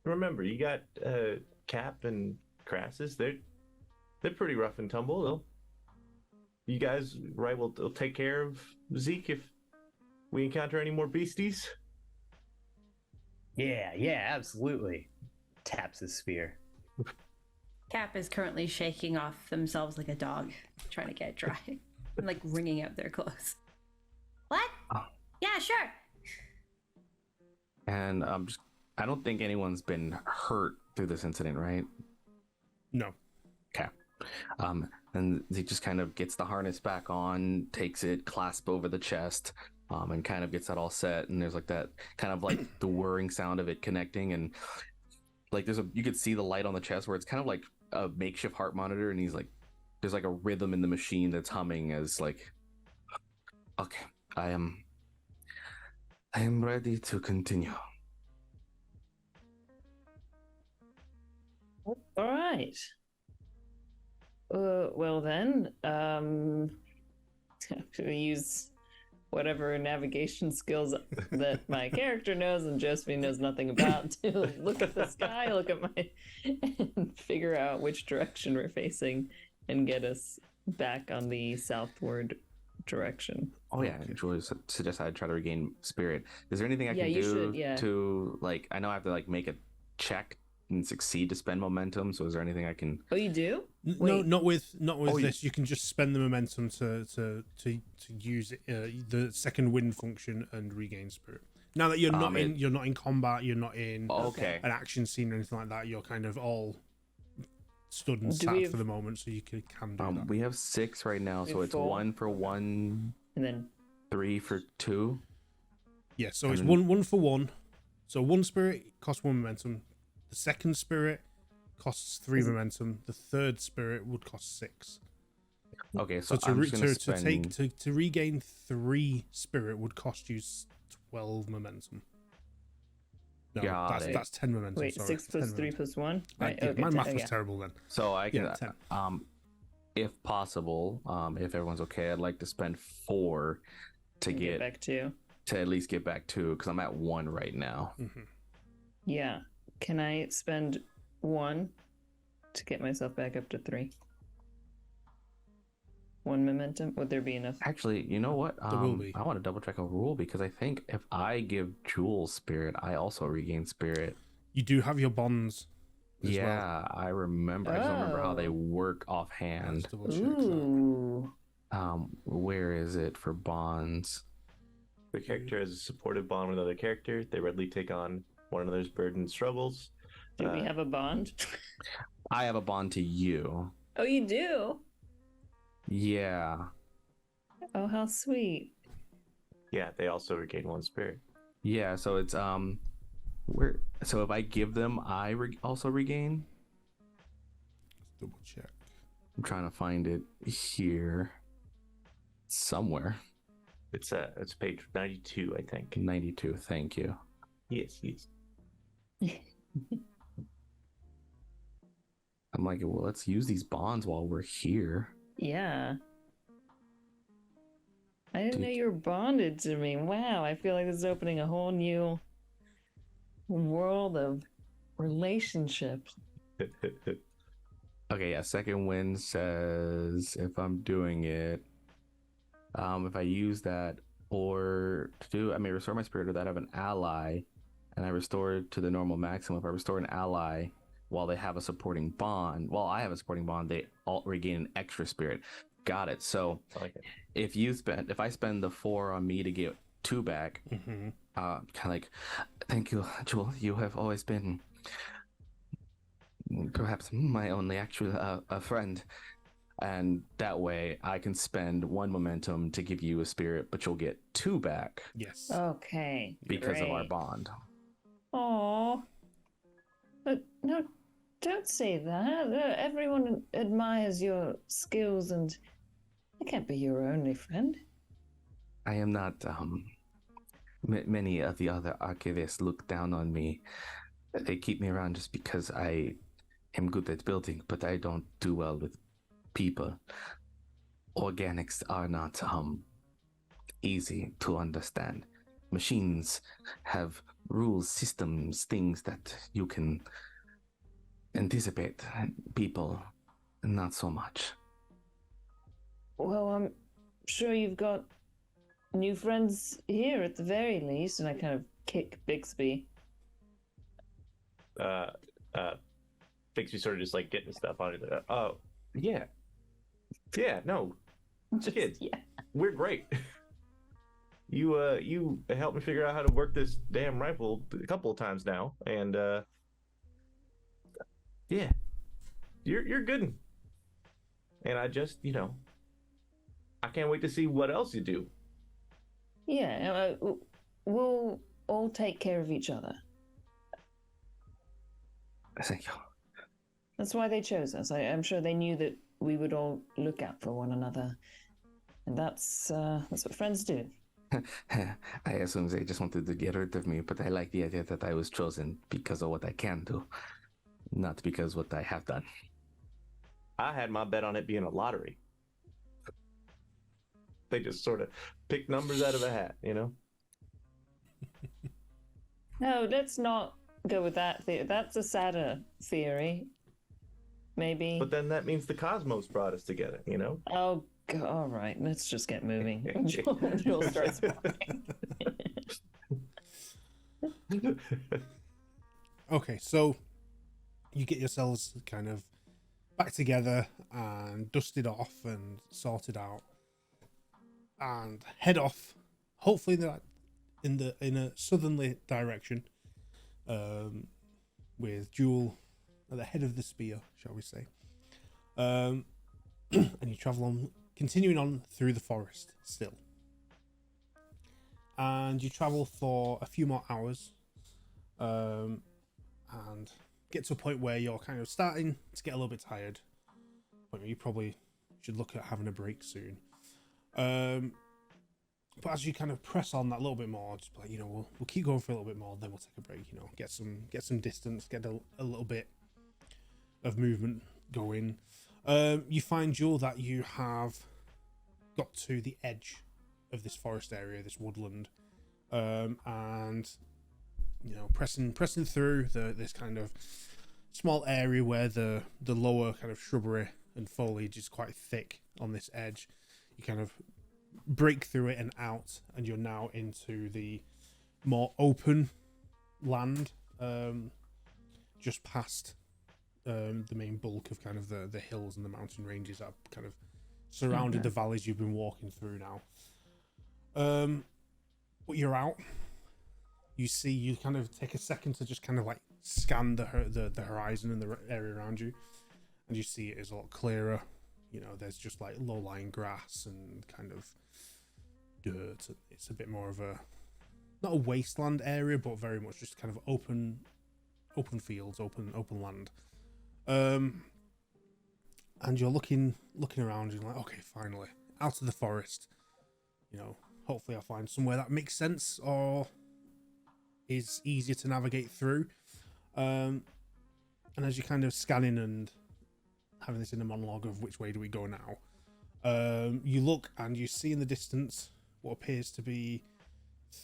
remember, you got Cap and Crassus. They're pretty rough and tumble. You guys, right? We'll take care of Zeke if we encounter any more beasties. Yeah, absolutely. Taps his spear. Cap is currently shaking off themselves like a dog, trying to get dry, and like wringing out their clothes. What? Oh. Yeah, sure. And I don't think anyone's been hurt through this incident, right? No. Okay. And he just kind of gets the harness back on, takes it, clasp over the chest, and kind of gets that all set. And there's like that kind of like the whirring sound of it connecting, and like you could see the light on the chest where it's kind of like a makeshift heart monitor, and he's like, there's like a rhythm in the machine that's humming as like, okay, I am ready to continue. All right. Well then, I'm gonna use whatever navigation skills that my character knows and Josephine knows nothing about to look at the sky, look at and figure out which direction we're facing and get us back on the southward direction. Oh yeah, Julie suggests I try to regain spirit. Is there anything I can do to like? I know I have to like make a check and succeed to spend momentum. So is there anything I can? Oh, you do? No, not with this. You can just spend the momentum to use the second wind function and regain spirit. Now that you're not in combat, you're not in an action scene or anything like that. You're kind of all stood and sat for the moment, so you can do that. We have 6 right now, so it's 1 for 1, and then 3 for 2. Yeah, so it's 1 for 1. So 1 spirit costs 1 momentum. The second spirit costs 3 momentum. The third spirit would cost 6. Okay, so I'm just gonna spend... to regain 3 spirit would cost you 12 momentum. No, that's 10 momentum. Wait, sorry. 6 plus 3 plus 1. Right, okay, my math was terrible then. So I can, if possible, if everyone's okay, I'd like to spend 4 to get back 2. To at least get back 2, because I'm at 1 right now. Mm-hmm. Yeah. Can I spend 1 to get myself back up to 3? 1 momentum? Would there be enough? Actually, you know what? There will be. I want to double check a rule, because I think if I give Jules spirit, I also regain spirit. You do have your bonds. Yeah, well. I remember. I just don't remember how they work offhand. Ooh. Where is it for bonds? The character has a supportive bond with another character. They readily take on one another's burden and struggles. Do we have a bond? I have a bond to you. Oh, you do? Yeah. Oh, how sweet. Yeah, they also regain 1 spirit. Yeah, so it's where. So if I give them, I also regain. Double check. I'm trying to find it here somewhere. It's page 92, I think. 92. Thank you. Yes. I'm like, well, let's use these bonds while we're here. Yeah. I didn't know you were bonded to me. Wow, I feel like this is opening a whole new world of relationships. Okay, yeah. Second wind says if I'm doing it, if I use that or to do, I may restore my spirit or that of an ally, and I restore it to the normal maximum. If I restore an ally while they have a supporting bond, while I have a supporting bond, they all regain an extra spirit. Got it. So if I spend the 4 on me to get 2 back, kind of like, thank you, Jewel. You have always been perhaps my only actual friend. And that way I can spend 1 momentum to give you a spirit, but you'll get 2 back. Yes. Okay. Because of our bond. Aww. But no, don't say that. Everyone admires your skills, and I can't be your only friend. I am not. Many of the other archivists look down on me. They keep me around just because I am good at building, but I don't do well with people. Organics are not easy to understand. Machines have rules, systems, things that you can anticipate. People, not so much. Well, I'm sure you've got new friends here at the very least, and I kind of kick Bixby. Bixby sort of just like getting stuff on it. Oh, yeah. Yeah, no. Kids. Yeah. We're great. You helped me figure out how to work this damn rifle a couple of times now, and yeah. You're good. And I just, I can't wait to see what else you do. Yeah, we'll all take care of each other. Thank you. That's why they chose us. I'm sure they knew that we would all look out for one another, and that's what friends do. I assume they just wanted to get rid of me, but I like the idea that I was chosen because of what I can do, not because what I have done. I had my bet on it being a lottery. They just sort of pick numbers out of a hat, No, let's not go with that theory. That's a sadder theory. Maybe. But then that means the cosmos brought us together, Oh, God. All right. Let's just get moving. Joel starts walking. Okay, so you get yourselves kind of back together and dusted off and sorted out, and head off. Hopefully, in a southerly direction, with Jewel at the head of the spear, shall we say? And you travel on, continuing on through the forest still. And you travel for a few more hours, and get to a point where you're kind of starting to get a little bit tired. But you probably should look at having a break soon. But as you kind of press on that little bit more, just like, we'll keep going for a little bit more, then we'll take a break. Get some distance, get a little bit of movement going. You find, Jewel, that you have got to the edge of this forest area, this woodland, and pressing through this kind of small area where the lower kind of shrubbery and foliage is quite thick on this edge. You kind of break through it and out, and you're now into the more open land, just past the main bulk of kind of the hills and the mountain ranges that have kind of surrounded the valleys you've been walking through now. But you're out. You kind of take a second to just kind of like scan the horizon and the area around you, and you see it is a lot clearer. There's just like low-lying grass and kind of dirt. It's a bit more of a, not a wasteland area, but very much just kind of open fields, open land. And you're looking around, you're like, okay, finally out of the forest. You know, hopefully I'll find somewhere that makes sense or is easier to navigate through. And as you're kind of scanning and having this in a monologue of which way do we go now, you look and you see in the distance what appears to be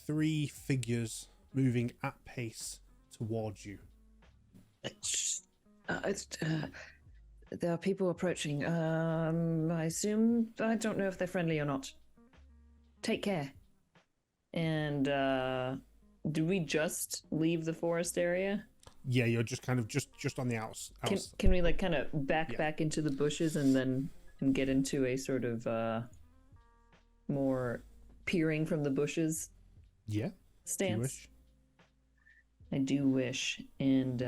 3 figures moving at pace towards you. There are people approaching. I assume, I don't know if they're friendly or not. Take care. And do we just leave the forest area? Yeah, you're just kind of just on the outs. Can we like kind of back into the bushes and get into a sort of more peering from the bushes? Yeah. Stance. Do you wish? I do wish, and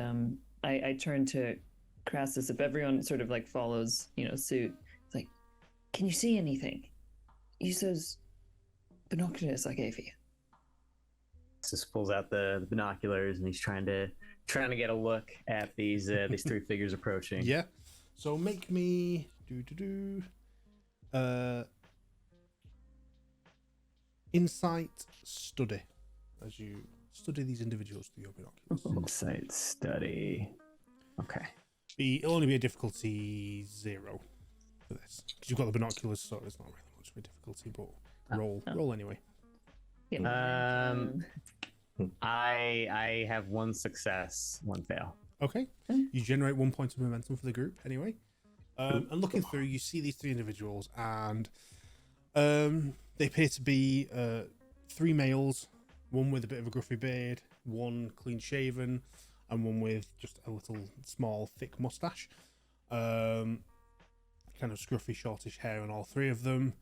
I turn to Crassus. If everyone sort of like follows, suit, it's like, can you see anything? Use those binoculars I gave you. Just pulls out the binoculars and he's trying to get a look at these 3 figures approaching. Yeah. So make me insight study as you study these individuals through your binoculars. Insight study. Okay. It'll only be a difficulty 0 for this because you've got the binoculars, so it's not really much of a difficulty. But roll anyway. Yeah. I have 1 success, 1 fail. Okay. You generate 1 point of momentum for the group anyway. And looking through, you see these 3 individuals, and they appear to be 3 males, one with a bit of a gruffy beard, one clean shaven, and one with just a little small thick mustache. Kind of scruffy, shortish hair on all 3 of them.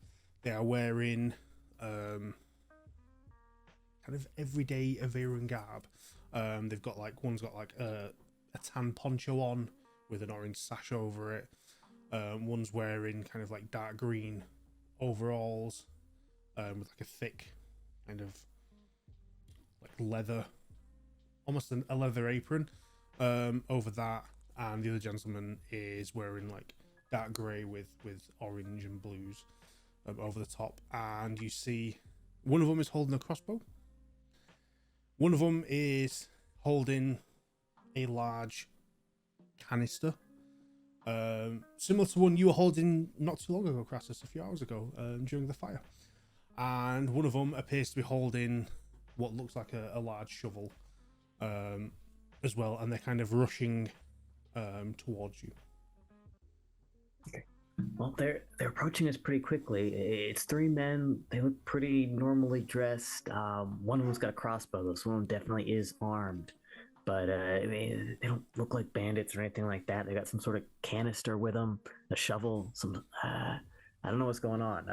They are wearing kind of everyday Averan garb. They've got one's got a tan poncho on with an orange sash over it. One's wearing kind of like dark green overalls with like a thick kind of like leather, almost a leather apron over that, and the other gentleman is wearing like dark grey with orange and blues over the top. And you see one of them is holding a crossbow. One of them is holding a large canister, similar to one you were holding not too long ago, Crassus, a few hours ago during the fire. And one of them appears to be holding what looks like a large shovel as well, and they're kind of rushing towards you. Okay. Well, they're approaching us pretty quickly. It's 3 men. They look pretty normally dressed. One of them's got a crossbow, though, so one of them definitely is armed. But I mean, they don't look like bandits or anything like that. They got some sort of canister with them, a shovel, some. I don't know what's going on.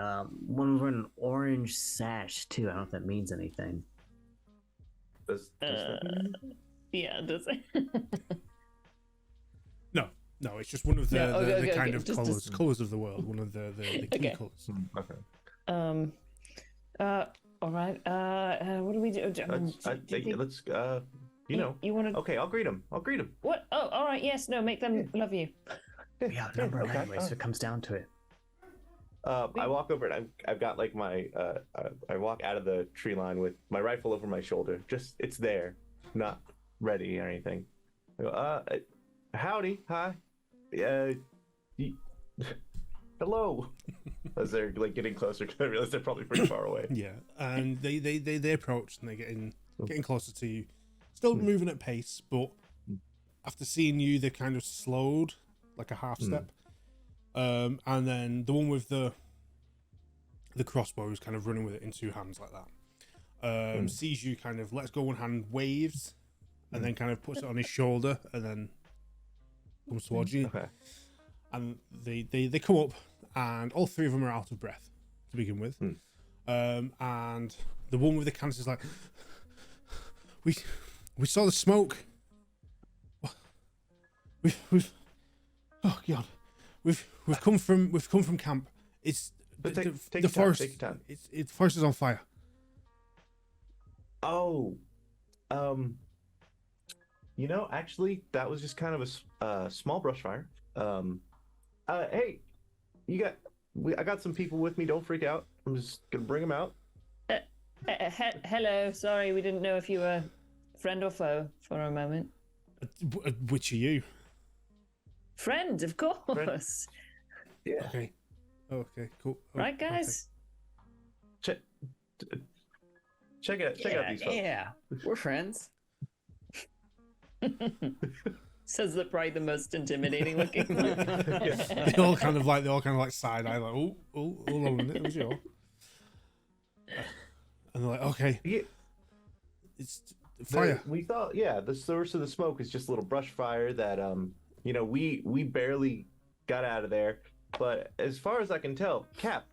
One was wearing an orange sash too. I don't know if that means anything. Does that mean? Yeah, does it? No, it's just one of the okay, kind of just colors of the world. One of the key Okay. colors. Okay. All right. What do we do? Let's you know. You want to? Okay, I'll greet him. What? Oh, all right. Yes. No. Make them love you. We outnumber okay. anyway, so it comes down to it. I walk over and I've got like my I walk out of the tree line with my rifle over my shoulder. Just it's there, not ready or anything. I go, howdy, hi, hello. As they're like getting closer, because I realize they're probably pretty far away. Yeah, and they approach and they're getting closer to you, still moving at pace, but after seeing you, they kind of slowed like a half step. And then the one with the crossbow is kind of running with it in 2 hands like that. Sees you, kind of lets go one hand, waves, and then kind of puts it on his shoulder, and then comes towards you. Okay. And they come up, and all 3 of them are out of breath to begin with. And the one with the cancer is like, we saw the smoke. We've oh god, we've come from camp. It's But take the your time, forest. take your time. The forest is on fire. Oh, actually, that was just kind of a small brush fire. Hey, I got some people with me. Don't freak out. I'm just gonna bring them out. Hello, sorry, we didn't know if you were friend or foe for a moment. Which are you? Friend, of course. Yeah. Okay. Okay. Cool. Oh, Right, guys? Check out these folks. Yeah, we're friends. Says the probably the most intimidating looking one. They all kind of like side eye, like, oh, hold on a minute, who's you? And they're like, okay, Yeah. it's fire. We thought, the source of the smoke is just a little brush fire that we barely got out of there. But as far as I can tell, Cap,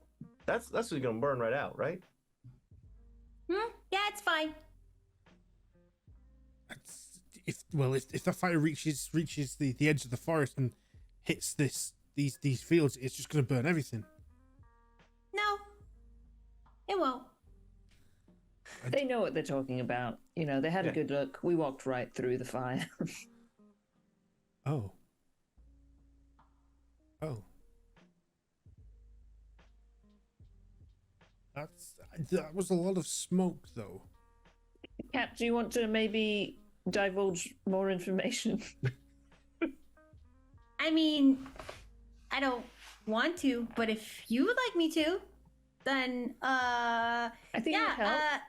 that's just gonna burn right out, right? Yeah, it's fine. If that fire reaches the edge of the forest and hits these fields, it's just gonna burn everything. No, it won't. They know what they're talking about. They had a good look. We walked right through the fire. Oh. That was a lot of smoke, though. Cap, do you want to maybe divulge more information? I mean, I don't want to, but if you would like me to, then I think it would help.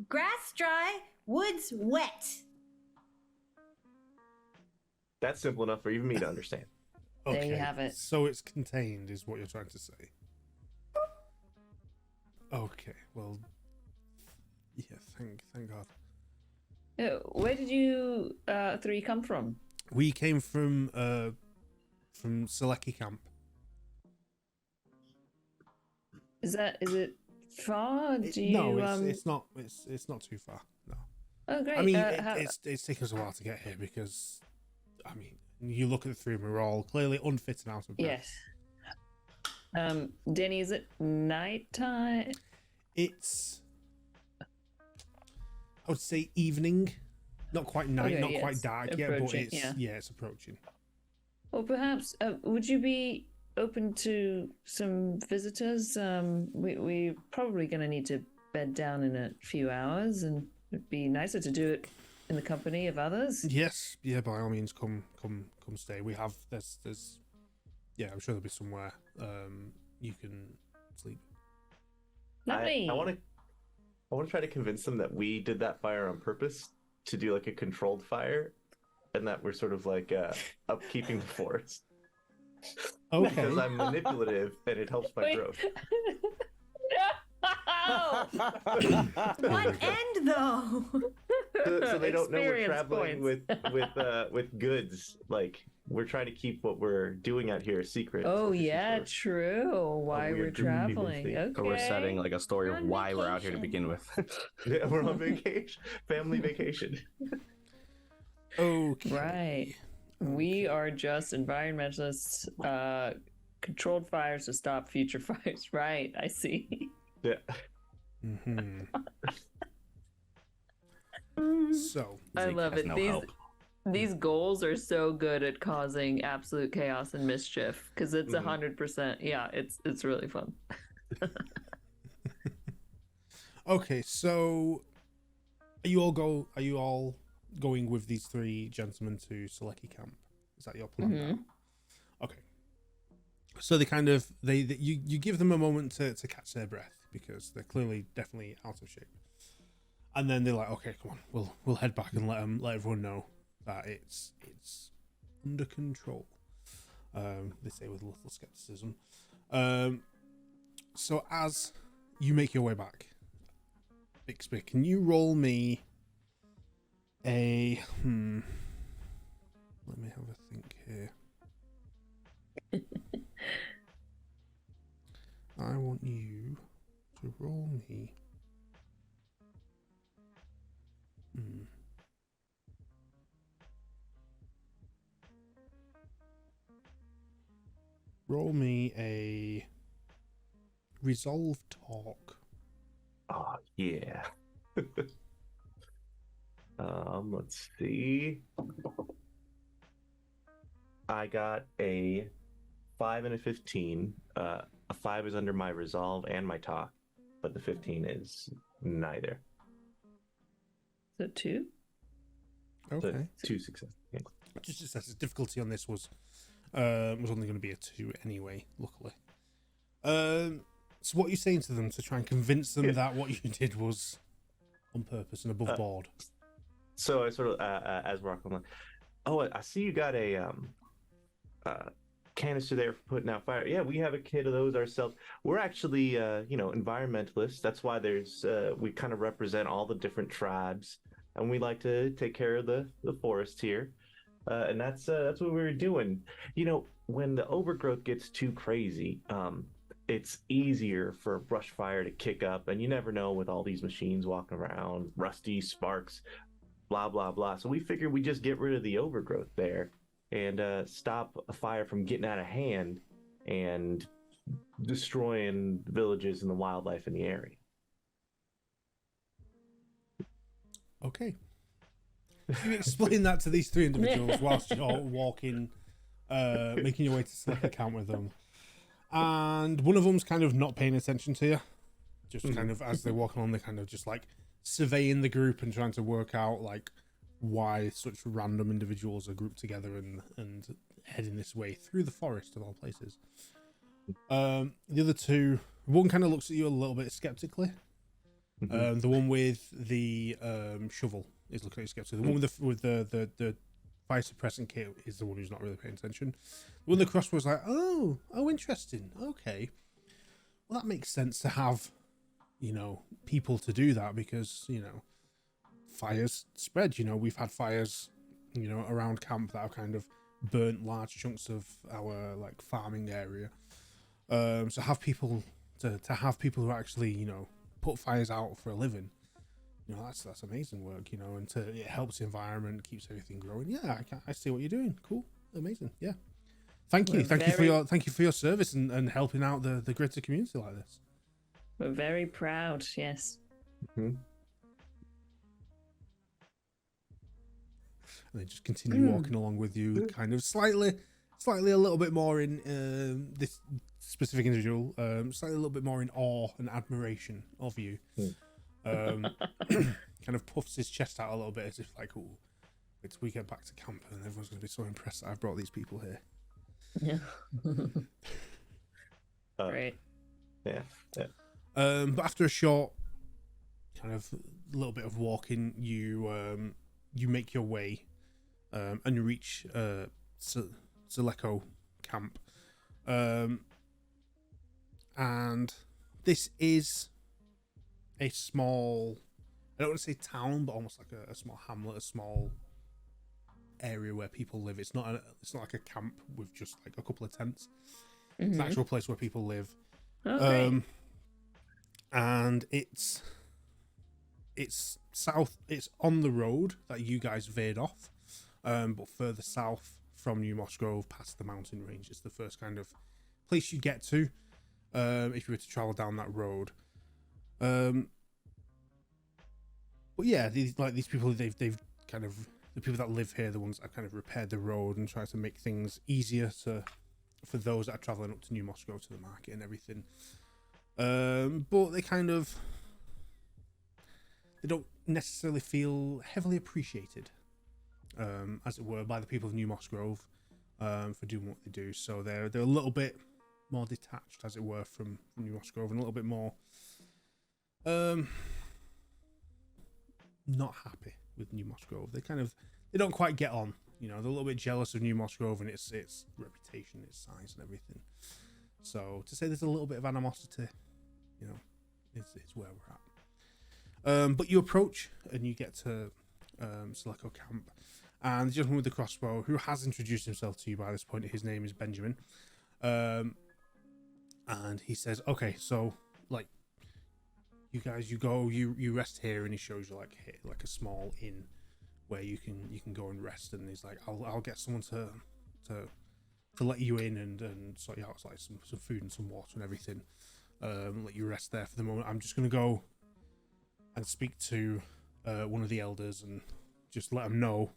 Grass dry, woods wet. That's simple enough for even me to understand. There you have it. So it's contained, is what you're trying to say. Okay, well, yeah, thank God. Where did you three come from? We came from Seleki camp. Is it far? Do you? No, it's not. It's not too far. No. Oh, great. I mean, it's taken us a while to get here because, I mean, you look at the three, and we're all clearly unfit and out of breath. Yes. Denny, is it nighttime? It's, I would say, evening. Not quite night, Okay, not quite dark yet, but approaching, it's yeah. it's approaching. Or perhaps would you be open to some visitors? We're probably going to need to bed down in a few hours, and it'd be nicer to do it in the company of others. Yes, yeah, by all means, come stay. We have there's yeah, I'm sure there'll be somewhere you can sleep. Lovely. I want to try to convince them that we did that fire on purpose to do like a controlled fire, and that we're sort of like upkeeping the forest. Okay. Because I'm manipulative and it helps my growth. No! What end though? So they don't know we're Experience traveling points. with goods. Like we're trying to keep what we're doing out here a secret. Oh so this is yeah, sort of true. Why weird we're group of traveling? people Okay. Or we're setting like a story of On why we're out here to vacation. begin with. Yeah, we're on vacation, family vacation. Okay. Right. We are just environmentalists. Controlled fires to stop future fires. Right. I see. Yeah. Mm-hmm. So I Zeke love has it. no These help. these goals are so good at causing absolute chaos and mischief because it's 100%. Yeah, it's really fun. okay, so are you all going with these three gentlemen to Seleki camp? Is that your plan now? Okay. So they kind of you give them a moment to catch their breath because they're clearly definitely out of shape. And then they're like, okay, come on, we'll head back and let everyone know that it's under control. They say with a little skepticism. So as you make your way back, Bixby, can you roll me a let me have a think here. I want you to roll me. Roll me a resolve talk. Oh yeah. Let's see. I got a 5 and a 15. A 5 is under my resolve and my talk, but the 15 is neither. So 2? Okay. So 2 successes. Yeah. Just as the difficulty on this was only going to be a 2 anyway, luckily. So what are you saying to them to try and convince them that what you did was on purpose and above board? So I sort of, as we're walking along, oh, I see you got a canister there for putting out fire. Yeah, we have a kit of those ourselves. We're actually, environmentalists. That's why we kind of represent all the different tribes, and we like to take care of the forest here. And that's what we were doing. You know, when the overgrowth gets too crazy, it's easier for a brush fire to kick up, and you never know with all these machines walking around, rusty sparks, blah blah blah. So we figured we just get rid of the overgrowth there and stop a fire from getting out of hand and destroying villages and the wildlife in the area. Okay. You explain that to these 3 individuals whilst you're walking, making your way to select a camp with them. And one of them's kind of not paying attention to you. Just kind of, as they're walking on, they're kind of just like surveying the group and trying to work out like why such random individuals are grouped together and heading this way through the forest of all places. The other 2, one kind of looks at you a little bit skeptically. The one with the shovel is looking at you skeptically. The one with the fire suppressant kit is the one who's not really paying attention. The one with the crossbow is like, oh, interesting. Okay. Well, that makes sense to have, people to do that because, fires spread. We've had fires, around camp that have kind of burnt large chunks of our like farming area. So have people to have people who actually, put fires out for a living. That's amazing work, and it helps the environment, keeps everything growing. Yeah, I see what you're doing. Cool, amazing. Yeah, thank you for your service and helping out the greater community like this. We're very proud. Yes. And they just continue walking along with you, kind of slightly a little bit more in this specific individual, slightly a little bit more in awe and admiration of you. Kind of puffs his chest out a little bit as if like, oh, wait till we get back to camp and everyone's going to be so impressed that I've brought these people here. Yeah. Great. Yeah. But after a short kind of little bit of walking, you make your way and you reach Zaleko camp. And this is a small, I don't want to say town, but almost like a small hamlet, a small area where people live. It's not like a camp with just like a couple of tents. It's an actual place where people live. Okay. And it's south. It's on the road that you guys veered off, but further south from New Moss Grove, past the mountain range. It's the first kind of place you get to if you were to travel down that road. But yeah, these people, they've kind of, the people that live here, the ones that kind of repaired the road and try to make things easier for those that are traveling up to New Moss Grove to the market and everything. But they don't necessarily feel heavily appreciated, as it were, by the people of New Moss Grove for doing what they do. So they're a little bit more detached, as it were, from New Moss Grove, and a little bit more not happy with New Moss Grove. They don't quite get on. They're a little bit jealous of New Moss Grove and its reputation, its size, and everything. So to say there's a little bit of animosity, is where we're at. But you approach and you get to Zaleko camp, and the gentleman with the crossbow, who has introduced himself to you by this point, his name is Benjamin. And he says, "Okay, so like, you guys, you rest here," and he shows you like a small inn where you can go and rest. And he's like, "I'll get someone to let you in and sort you out like some food and some water and everything." let you rest there for the moment. I'm just going to go and speak to one of the elders and just let them know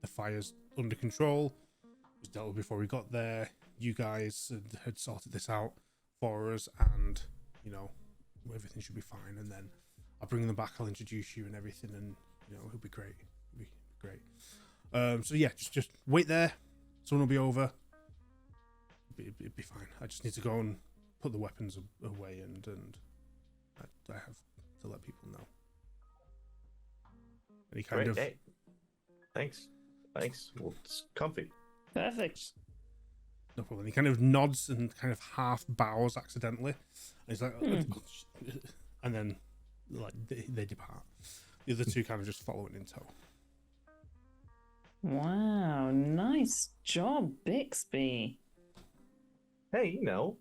the fire's under control. It was dealt with before we got there. You guys had sorted this out for us, and you know, everything should be fine. And then I'll bring them back. I'll introduce you and everything, and you know, it'll be great. It'll be great. So yeah, just wait there. Someone will be over. It'd be fine. I just need to go and put the weapons away, and I have to let people know. And he kind of. Hey. Thanks. Well, it's comfy. Perfect. No problem. He kind of nods and kind of half bows accidentally. And he's like, and then like they depart. The other two kind of just following in tow. Wow, nice job, Bixby. Hey, you know,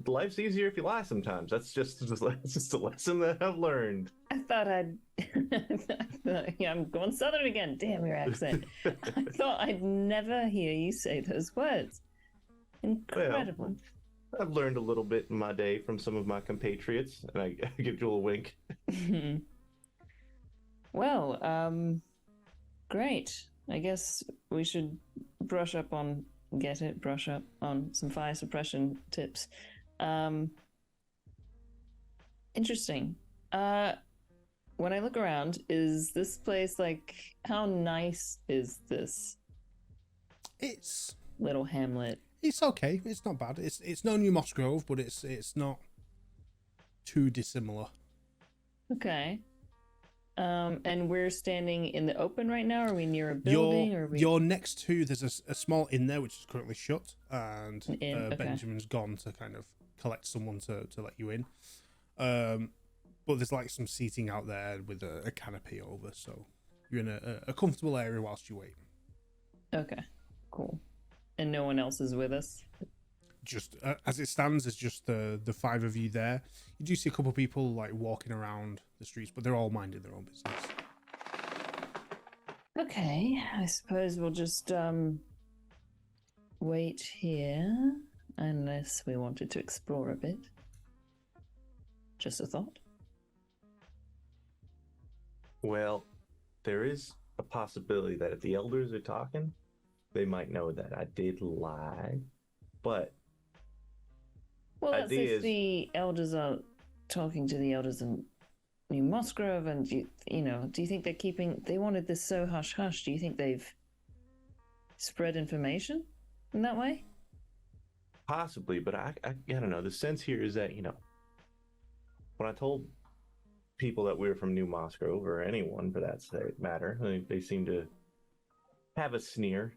life's easier if you lie sometimes. That's just a lesson that I've learned. I thought yeah, I'm going southern again. Damn your accent. I thought I'd never hear you say those words. Incredible. Well, I've learned a little bit in my day from some of my compatriots, and I give you a wink. Well, great. I guess we should brush up on some fire suppression tips. Interesting. When I look around, is this place like, how nice is this? It's little hamlet. It's okay. It's not bad. It's no New Moss Grove, but it's not too dissimilar. Okay. And we're standing in the open right now. Are we near a building? You're next to. There's a small inn there which is currently shut, and Okay. Benjamin's gone to kind of collect someone to let you in. But there's like some seating out there with a canopy over, so you're in a comfortable area whilst you wait. Okay, cool. And no one else is with us? Just as it stands, there's just the five of you there. You do see a couple of people like walking around the streets, but they're all minding their own business. Okay, I suppose we'll just wait here, unless we wanted to explore a bit. Just a thought. Well, there is a possibility that if the elders are talking, they might know that I did lie. But well, that's idea if the elders are talking to the elders in New Musgrove, and do you think they're keeping? They wanted this so hush hush. Do you think they've spread information in that way? possibly, but I don't know. The sense here is that, when I told people that we were from New Musgrove, or anyone for that matter, they seem to have a sneer,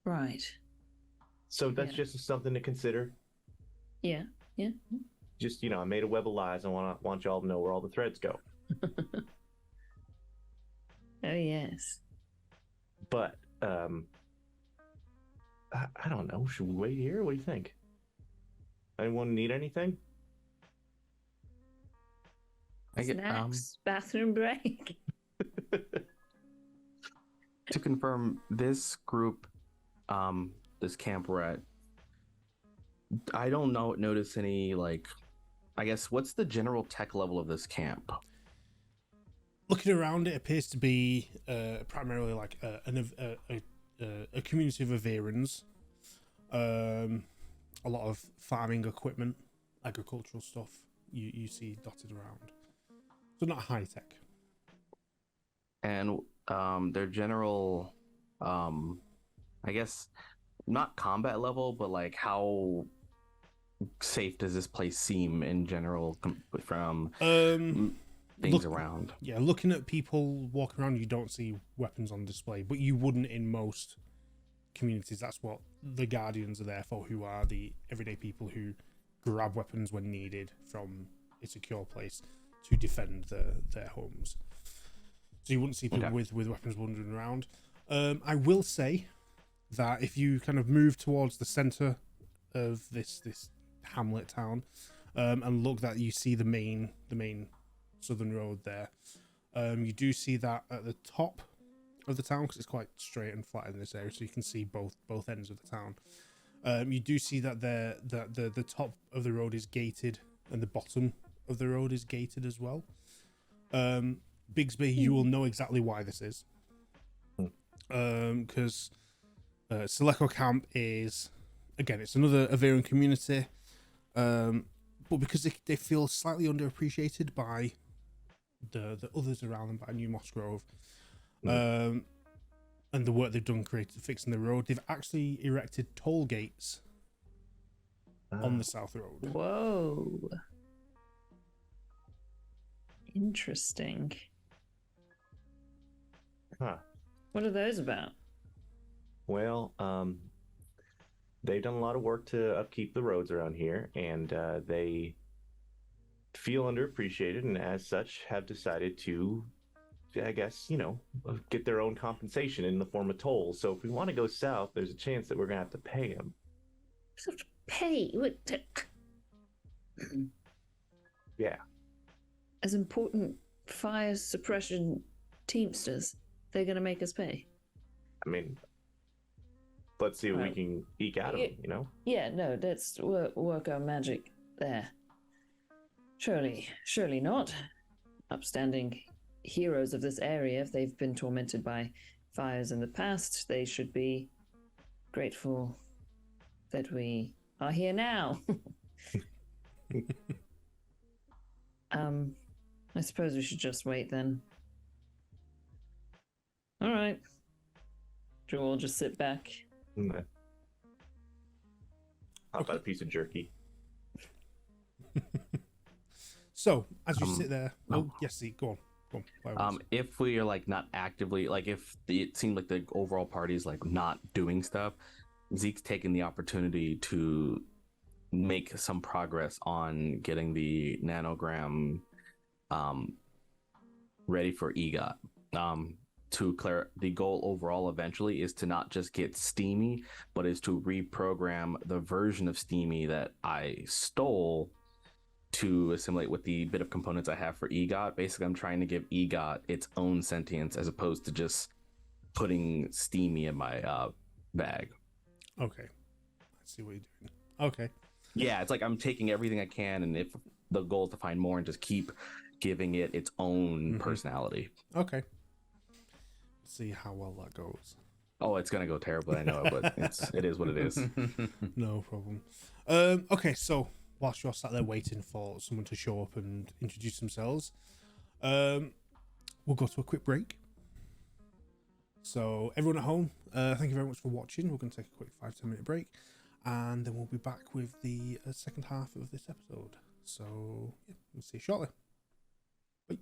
Right. So that's just something to consider. Yeah. Just, I made a web of lies. I want y'all to know where all the threads go. Oh, yes. But, I don't know. Should we wait here? What do you think? Anyone need anything? Snacks, bathroom break. To confirm, this group, this camp we're at, I don't notice any, I guess, what's the general tech level of this camp? Looking around, it appears to be primarily like a community of Averans. A lot of farming equipment, agricultural stuff you see dotted around. So not high tech. And their general, I guess, not combat level, but how safe does this place seem in general from things around? Yeah, looking at people walking around, you don't see weapons on display, but you wouldn't in most communities. That's what the Guardians are there for, who are the everyday people who grab weapons when needed from a secure place to defend their homes. So you wouldn't see people with weapons wandering around. I will say that if you kind of move towards the center of this hamlet town, and look, that you see the main southern road there, you do see that at the top of the town, because it's quite straight and flat in this area, so you can see both ends of the town. You do see that the top of the road is gated and the bottom of the road is gated as well. Bigsby, you will know exactly why this is. Because Seleko Camp is, again, it's another Averian community, but because they feel slightly underappreciated by the others around them, by New Moss Grove, and the work they've done fixing the road, they've actually erected toll gates on the South Road. Whoa. Interesting. Huh. What are those about? Well, they've done a lot of work to upkeep the roads around here, and they feel underappreciated, and as such have decided to, I guess, get their own compensation in the form of tolls. So if we want to go south, there's a chance that we're going to have to pay them. We have to pay? What? Yeah. As important fire suppression teamsters, they're going to make us pay. I mean, let's see what we can eke out of them, Yeah, no, let's work our magic there. Surely not. Upstanding heroes of this area, if they've been tormented by fires in the past, they should be grateful that we are here now. I suppose we should just wait then. All right. Drew will just sit back. Okay. How about a piece of jerky? So, as you sit there... Oh, yes, see, go on. If we are, like, not actively... Like, if it seemed like the overall party is, like, not doing stuff, Zeke's taking the opportunity to make some progress on getting the nanogram ready for EGOT. The goal overall eventually is to not just get Steamy, but is to reprogram the version of Steamy that I stole to assimilate with the bit of components I have for EGOT. Basically, I'm trying to give EGOT its own sentience as opposed to just putting Steamy in my bag. Okay. I see what you're doing. Okay. Yeah, it's like I'm taking everything I can, and if the goal is to find more and just keep giving it its own personality. Okay. Let's see how well that goes. Oh, it's gonna go terribly, I know, but it is what it is. No problem. Okay, so whilst you're sat there waiting for someone to show up and introduce themselves, we'll go to a quick break. So everyone at home, thank you very much for watching. We're going to take a quick 5-10 minute break, and then we'll be back with the second half of this episode. So yeah, we'll see you shortly. Bye.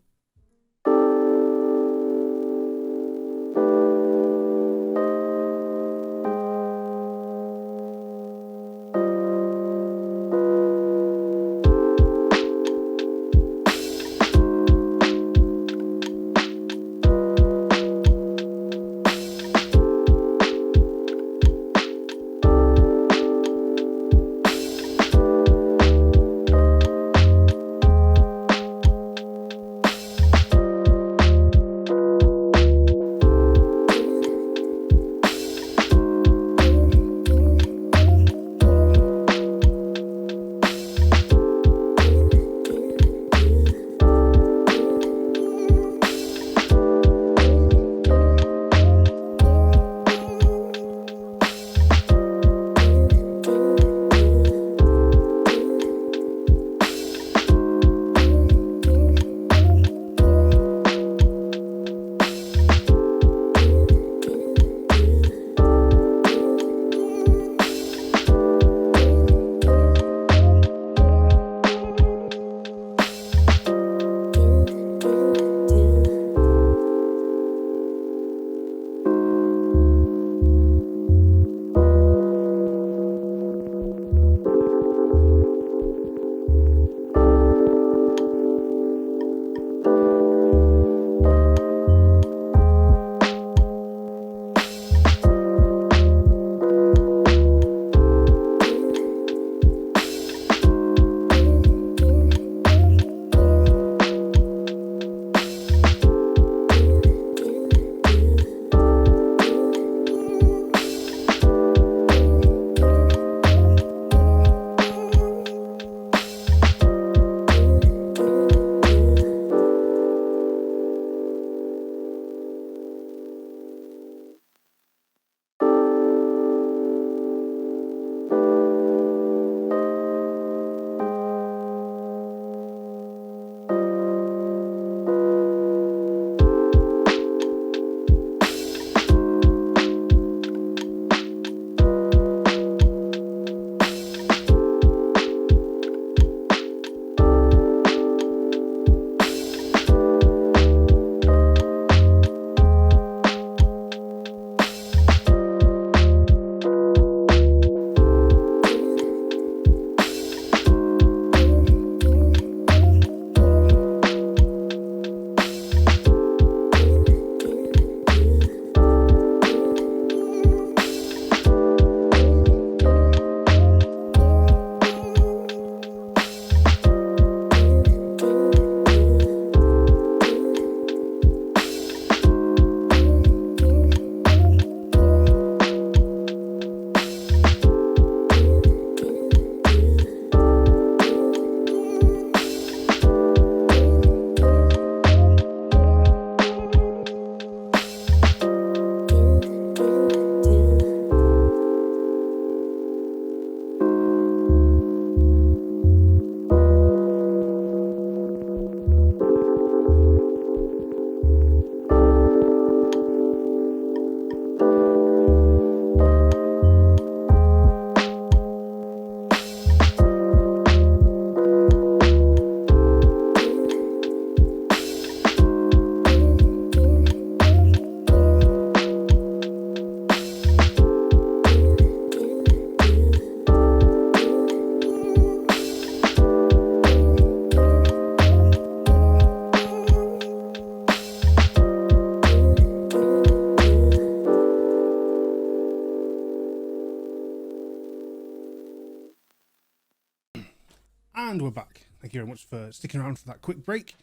you very much for sticking around for that quick break.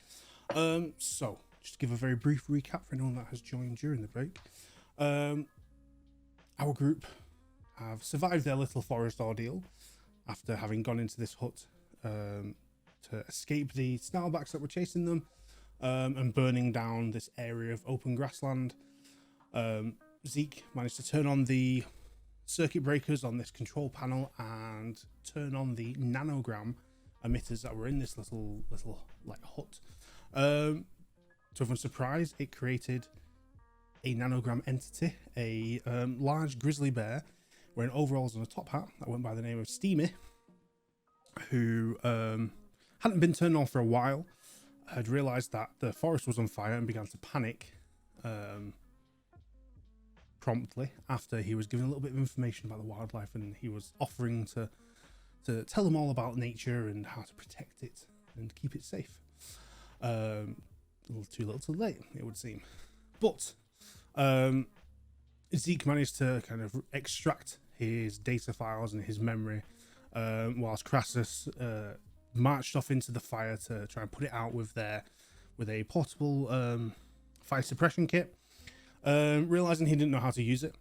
So, just to give a very brief recap for anyone that has joined during the break. Our group have survived their little forest ordeal after having gone into this hut to escape the snarlbacks that were chasing them and burning down this area of open grassland. Zeke managed to turn on the circuit breakers on this control panel and turn on the nanogram emitters that were in this little like hut. To everyone's surprise, it created a nanogram entity, a large grizzly bear wearing overalls and a top hat that went by the name of Steamy, who hadn't been turned on for a while, had realized that the forest was on fire and began to panic promptly after he was given a little bit of information about the wildlife, and he was offering to tell them all about nature and how to protect it and keep it safe. A little too little too late, it would seem. But Zeke managed to kind of extract his data files and his memory, whilst Crassus marched off into the fire to try and put it out with a portable fire suppression kit, realizing he didn't know how to use it,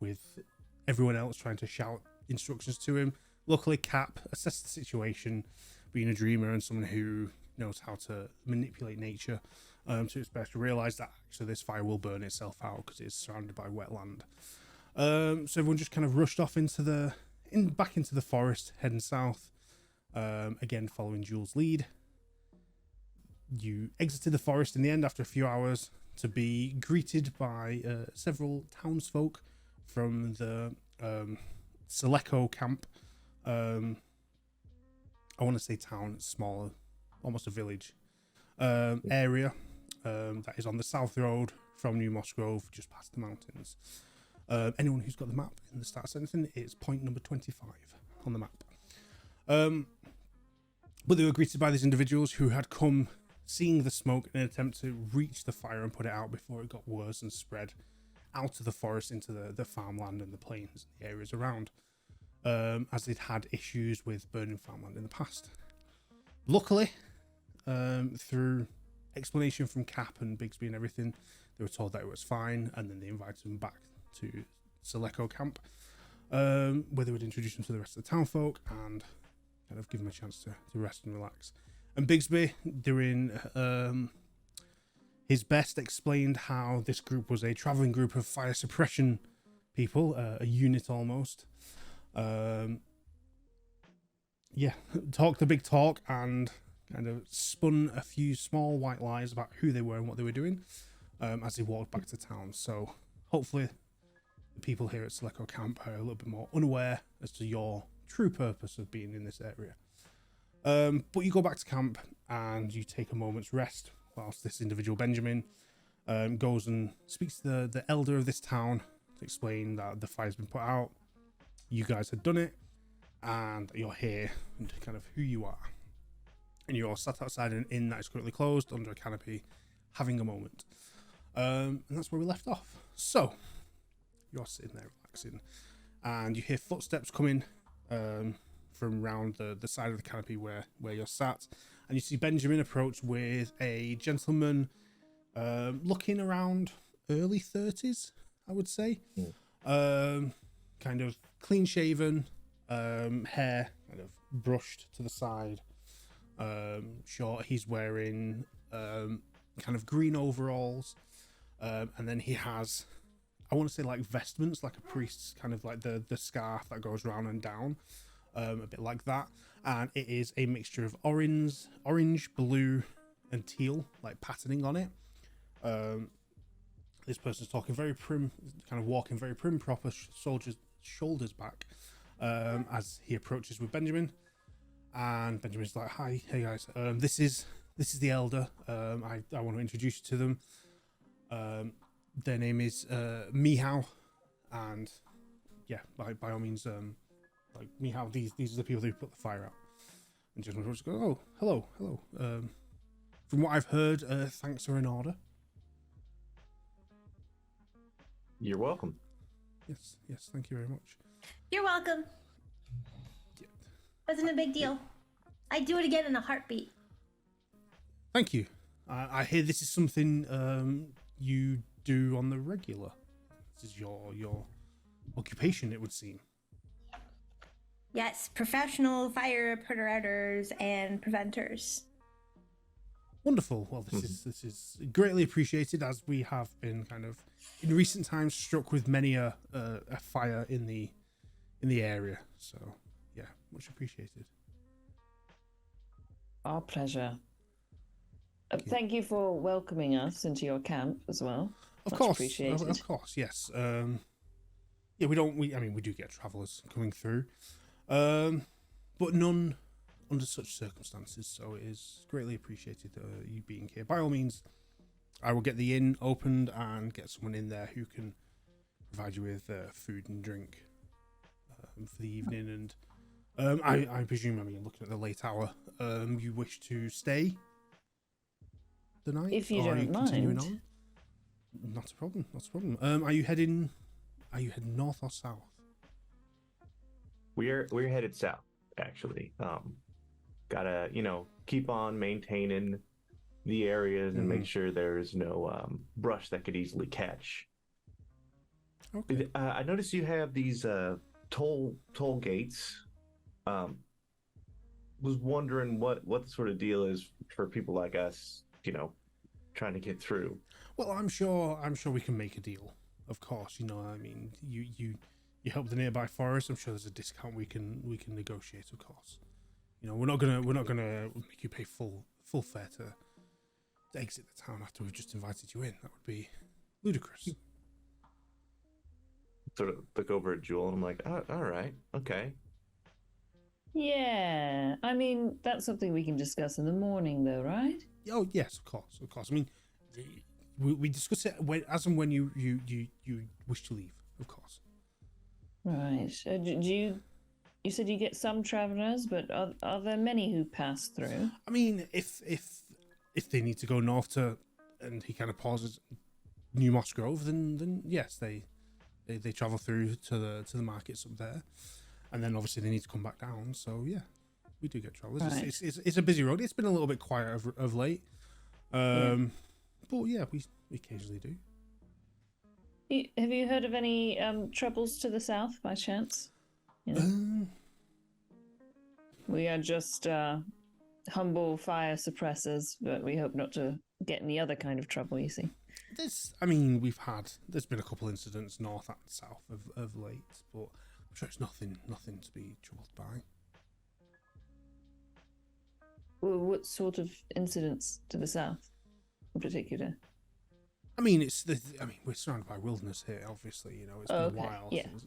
with everyone else trying to shout instructions to him. Luckily, Cap assessed the situation, being a dreamer and someone who knows how to manipulate nature to its best, realized that actually this fire will burn itself out because it's surrounded by wetland. So everyone just kind of rushed off back into the forest, heading south, again following Jules' lead. You exited the forest in the end after a few hours to be greeted by several townsfolk from the Seleco camp. I want to say town, it's smaller, almost a village area that is on the south road from New Musgrove, just past the mountains. Anyone who's got the map in the start sentence, it's point number 25 on the map. But they were greeted by these individuals who had come seeing the smoke in an attempt to reach the fire and put it out before it got worse and spread out of the forest into the farmland and the plains and the areas around, as they'd had issues with burning farmland in the past. Luckily, through explanation from Cap and Bigsby and everything, they were told that it was fine, and then they invited them back to Seleco camp, where they would introduce them to the rest of the townfolk and kind of give them a chance to rest and relax. And Bigsby, doing his best, explained how this group was a traveling group of fire suppression people, a unit almost. Talked the big talk and kind of spun a few small white lies about who they were and what they were doing as they walked back to town. So hopefully the people here at Seleco camp are a little bit more unaware as to your true purpose of being in this area. But you go back to camp and you take a moment's rest whilst this individual, Benjamin, goes and speaks to the elder of this town to explain that the fire's been put out, you guys had done it, and that you're here and kind of who you are. And you're all sat outside an inn that is currently closed under a canopy, having a moment. And that's where we left off. So, you're sitting there relaxing, and you hear footsteps coming from round the side of the canopy where you're sat, and you see Benjamin approach with a gentleman looking around early 30s, I would say. Kind of clean shaven, hair kind of brushed to the side, short. He's wearing kind of green overalls, and then he has, I want to say, like vestments, like a priest's, kind of like the scarf that goes round and down, a bit like that. And it is a mixture of orange, blue, and teal, like patterning on it. This person's talking very prim, kind of walking very prim, proper, shoulders back, as he approaches with Benjamin. And Benjamin's like, "Hi, hey guys. This is the elder. I want to introduce you to them. Their name is Mihao, and yeah, by all means, like Mihao. These are the people who put the fire out." And just goes, "Oh, hello. From what I've heard, thanks are in order." You're welcome. Yes, thank you very much. You're welcome. Yeah. Wasn't a big deal. I'd do it again in a heartbeat. Thank you. I hear this is something you do on the regular. This is your occupation, it would seem. Yes, professional fire put outers and preventers. Wonderful. Well, this is greatly appreciated, as we have been kind of in recent times struck with many a fire in the area. So yeah, much appreciated. Our pleasure. Thank you for welcoming us into your camp as well. Of Much course, appreciated. of course, yes. Yeah, we do get travellers coming through, but none under such circumstances. So it is greatly appreciated you being here. By all means, I will get the inn opened and get someone in there who can provide you with food and drink for the evening. And I presume, looking at the late hour, you wish to stay the night? If you or are don't you continuing mind. on? Not a problem. Not a problem. Are you heading north or south? We're headed south, actually. Gotta keep on maintaining the areas and make sure there's no brush that could easily catch. Okay. I noticed you have these toll gates. Was wondering what the sort of deal is for people like us, trying to get through. Well, I'm sure we can make a deal. Of course, you help the nearby forest. I'm sure there's a discount we can negotiate. Of course, we're not gonna make you pay full fare to exit the town after we've just invited you in. That would be ludicrous. Sort of look over at Jewel and I'm like, oh, all right, okay. Yeah, that's something we can discuss in the morning, though, right? Oh yes, of course. We discuss it as and when you wish to leave. Of course. Right. You said you get some travelers, but are there many who pass through? If they need to go north to, and he kind of pauses, New Moss Grove, then yes, they travel through to the markets up there, and then obviously they need to come back down. So yeah, we do get travelers. Right. It's a busy road. It's been a little bit quiet of late, but yeah, we occasionally do. Have you heard of any troubles to the south by chance? We are just humble fire suppressors, but we hope not to get any other kind of trouble, you see. There's been a couple incidents north and south of late, but I'm sure it's nothing to be troubled by. Well, what sort of incidents to the south in particular? We're surrounded by wilderness here, obviously, it's been a while yeah. since,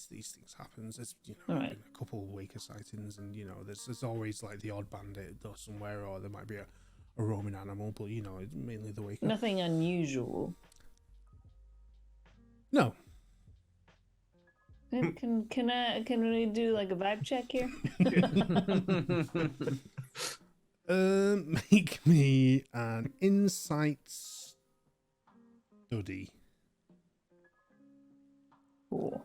these things happen. There's, Right. been a couple of Waker sightings, and, there's always like the odd bandit or somewhere, or there might be a roaming animal, but, it's mainly the Waker. Nothing unusual. No. Can we do like a vibe check here? Make me an insight study. Cool.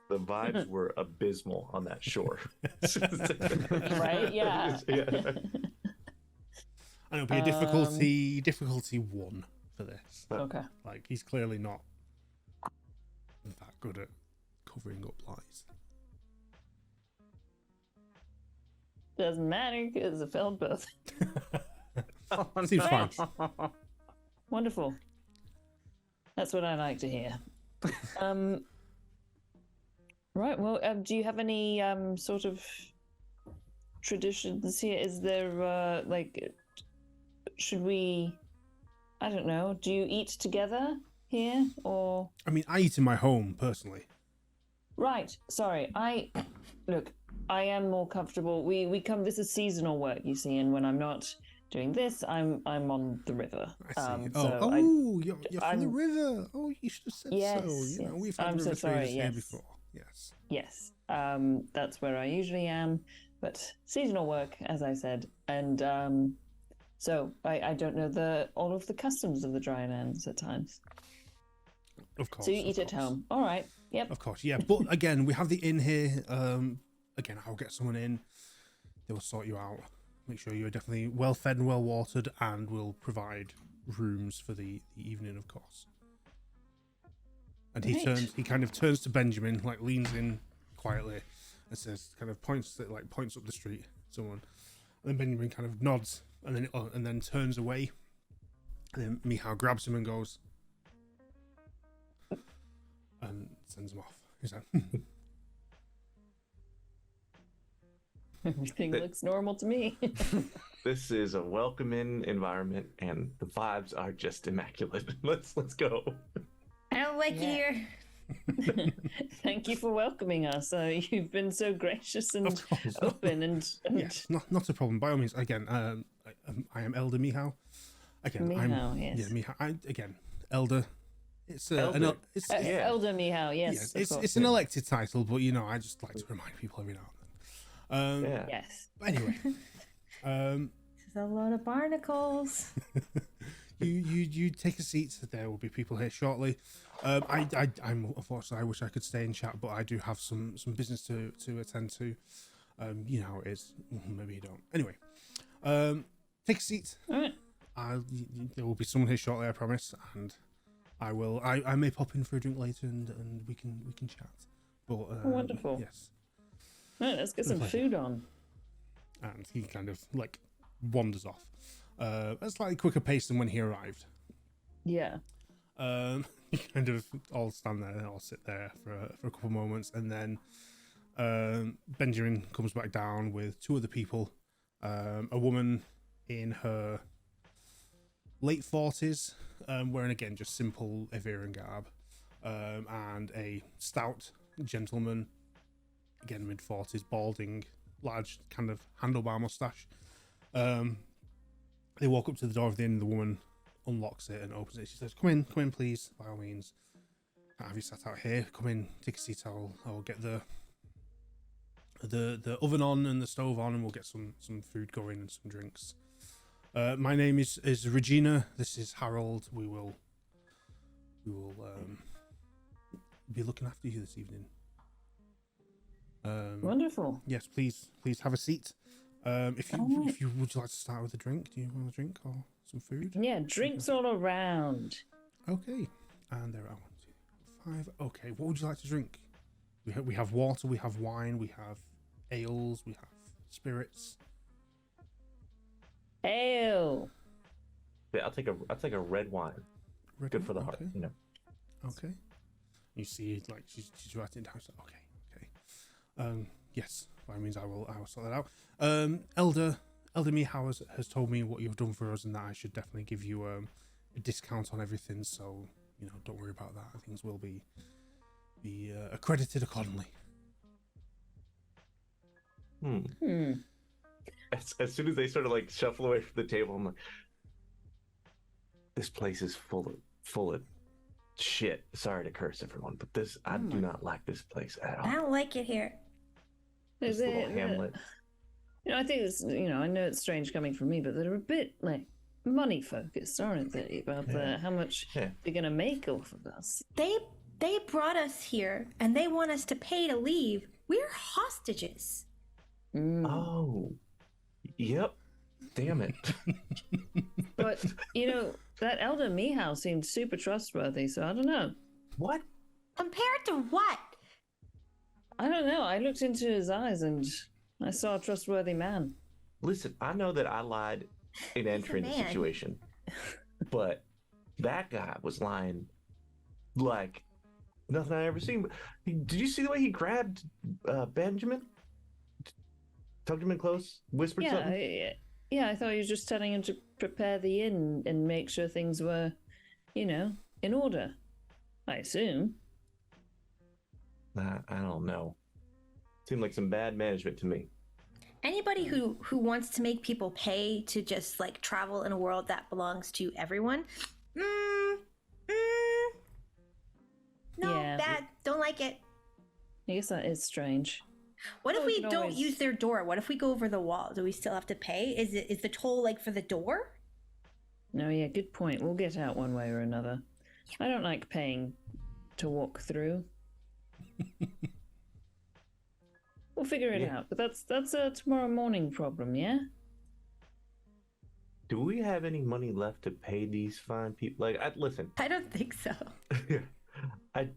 The vibes were abysmal on that shore. Right? Yeah. And it'll be a difficulty 1 for this. Okay. Like, he's clearly not that good at covering up lies. Doesn't matter because I failed both. Seems fine. Wonderful. That's what I like to hear. Right. Well, do you have any sort of traditions here? Is there should we? I don't know. Do you eat together here, or? I eat in my home personally. Right. Sorry. I am more comfortable. We come. This is seasonal work, you see, and when I'm not doing this, I'm on the river. I see. You're from I'm- the river. Oh, you should have said Yes, so. yes. We've had I'm so river sorry, traders here yes. before. Yes. Yes. That's where I usually am, but seasonal work, as I said, and so I don't know all of the customs of the dry lands at times. Of course. So you of eat at course. home. All right. Yep. Of course, yeah. But again, we have the inn here. Again, I'll get someone in. They will sort you out. make sure you're definitely well fed and well watered, and we'll provide rooms for the evening, of course. And he kind of turns to Benjamin, like leans in quietly, and says, kind of points up the street, someone. And then Benjamin kind of nods, and then turns away. And then Mihao grabs him and goes, and sends him off. He's like, Everything looks normal to me. This is a welcoming environment, and the vibes are just immaculate. Let's go. I don't like it here. Thank you for welcoming us. You've been so gracious and Of course. open and yes, not a problem. By all means, again, I am Elder Mihao. Again, Mihao, yes. Yeah, Mihao. Again, Elder. It's Elder. Elder Mihao, yes. it's an elected title, but I just like to remind people every now and then. Yes. But anyway, This is a lot of barnacles. you take a seat. There will be people here shortly. I'm unfortunately, I wish I could stay and chat, but I do have some business to attend to. You know how it is. Maybe you don't. Anyway, take a seat. All right. There will be someone here shortly, I promise, and I will. I may pop in for a drink later, and we can chat. But wonderful. Yes. Right, let's get some food on. And he kind of like wanders off. At a slightly quicker pace than when he arrived. Yeah. You kind of all stand there, all sit there for a couple of moments, and then Benjamin comes back down with two other people, a woman in her late 40s, wearing again just simple Eviran garb, and a stout gentleman, again mid 40s, balding, large kind of handlebar mustache. They walk up to the door of the inn. The woman unlocks it and opens it. She says, come in, please, by all means. Can't have you sat out here. Come in, take a seat. I'll get the oven on and the stove on, and we'll get some food going and some drinks. My name is Regina. This is Harold. We will be looking after you this evening. Wonderful. Yes, please have a seat. If you would like to start with a drink, do you want a drink or some food? Yeah, drinks all around. Okay, and there are 1, 2, 5. Okay, what would you like to drink? We have water, we have wine, we have ales, we have spirits. Ale. Yeah, I'll take a red wine. Good for the heart, okay. you know. Okay. You see, like she's writing it down. So, okay. Yes, by all means, I will sort that out. Elder Mihao has told me what you've done for us, and that I should definitely give you a discount on everything. So don't worry about that. Things will be accredited accordingly. As soon as they sort of like shuffle away from the table, I'm like, this place is full of shit. Sorry to curse everyone, but I do not like this place at all. I don't like it here. Is This little it? hamlet. I think it's. I know it's strange coming from me, but they're a bit like money focused, aren't they? About how much they're gonna make off of us. They brought us here, and they want us to pay to leave. We're hostages. Oh, yep. Damn it. But that Elder Mihao seemed super trustworthy, so I don't know. What? Compared to what? I don't know. I looked into his eyes and I saw a trustworthy man. Listen, I know that I lied in entering the situation, but that guy was lying like nothing I ever seen. Did you see the way he grabbed Benjamin? Tugged him in close, whispered something? Yeah, I thought he was just telling him to prepare the inn and make sure things were, in order. I assume. I don't know. Seemed like some bad management to me. Anybody who wants to make people pay to just like travel in a world that belongs to everyone, no, Yeah. bad. Don't like it. I guess that is strange. What if Well, we we can don't always- use their door? What if we go over the wall? Do we still have to pay? Is the toll like for the door? No, yeah, good point. We'll get out one way or another. I don't like paying to walk through. We'll figure it out, but that's a tomorrow morning problem, yeah? do we have any money left to pay these fine people? Like, listen, I don't think so. I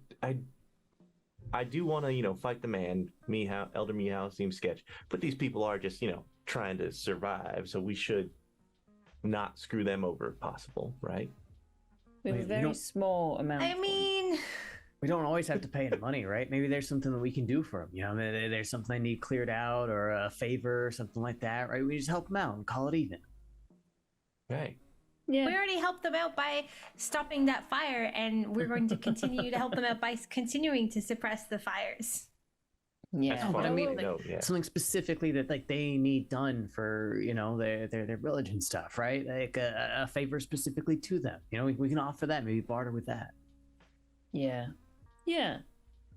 I do want to, fight the man. Elder Meow seems sketch, but these people are just, trying to survive. So we should not screw them over if possible, right? We have a very small amount. I mean, we don't always have to pay the money, right? Maybe there's something that we can do for them. There's something they need cleared out or a favor or something like that, right? We just help them out and call it even. Right. Yeah. we already helped them out by stopping that fire, and we're going to continue to help them out by continuing to suppress the fires. Yeah. That's but I mean, something specifically that like they need done for their religion stuff, right? Like a favor specifically to them. We can offer that, maybe barter with that. Yeah. Yeah.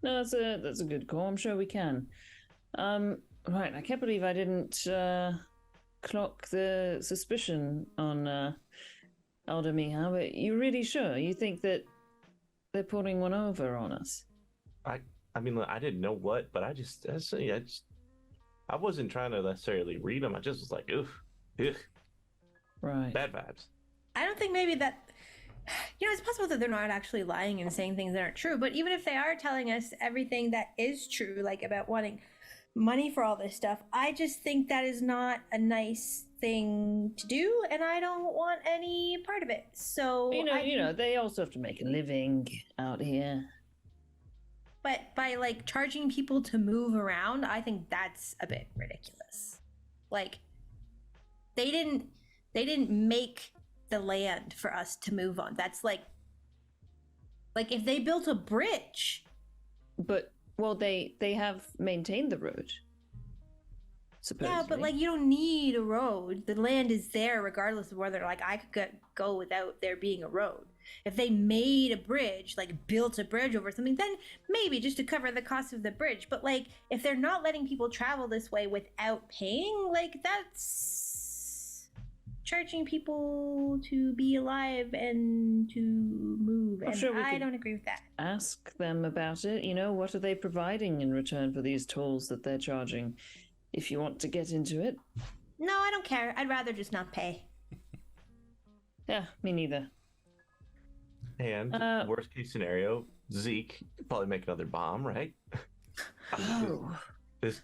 No, that's a good call. I'm sure we can. Right. I can't believe I didn't clock the suspicion on Elder Miha, but you're really sure? You think that they're pulling one over on us? I mean, I didn't know what, but I wasn't trying to necessarily read them. I just was like, ugh, Right. bad vibes. I don't think maybe that, it's possible that they're not actually lying and saying things that aren't true, but even if they are telling us everything that is true, like about wanting money for all this stuff, I just think that is not a nice thing to do, and I don't want any part of it. So they also have to make a living out here. But by like charging people to move around, I think that's a bit ridiculous. Like they didn't make the land for us to move on. That's like if they built a bridge. But they have maintained the road. Supposedly. Yeah, but you don't need a road. The land is there regardless of whether I could go without there being a road. If they made a bridge, built a bridge over something, then maybe just to cover the cost of the bridge. But if they're not letting people travel this way without paying, that's charging people to be alive and to move. And sure I don't agree with that. Ask them about it. What are they providing in return for these tolls that they're charging? If you want to get into it. No, I don't care. I'd rather just not pay. Yeah, me neither. And worst case scenario, Zeke could probably make another bomb, right? Oh. This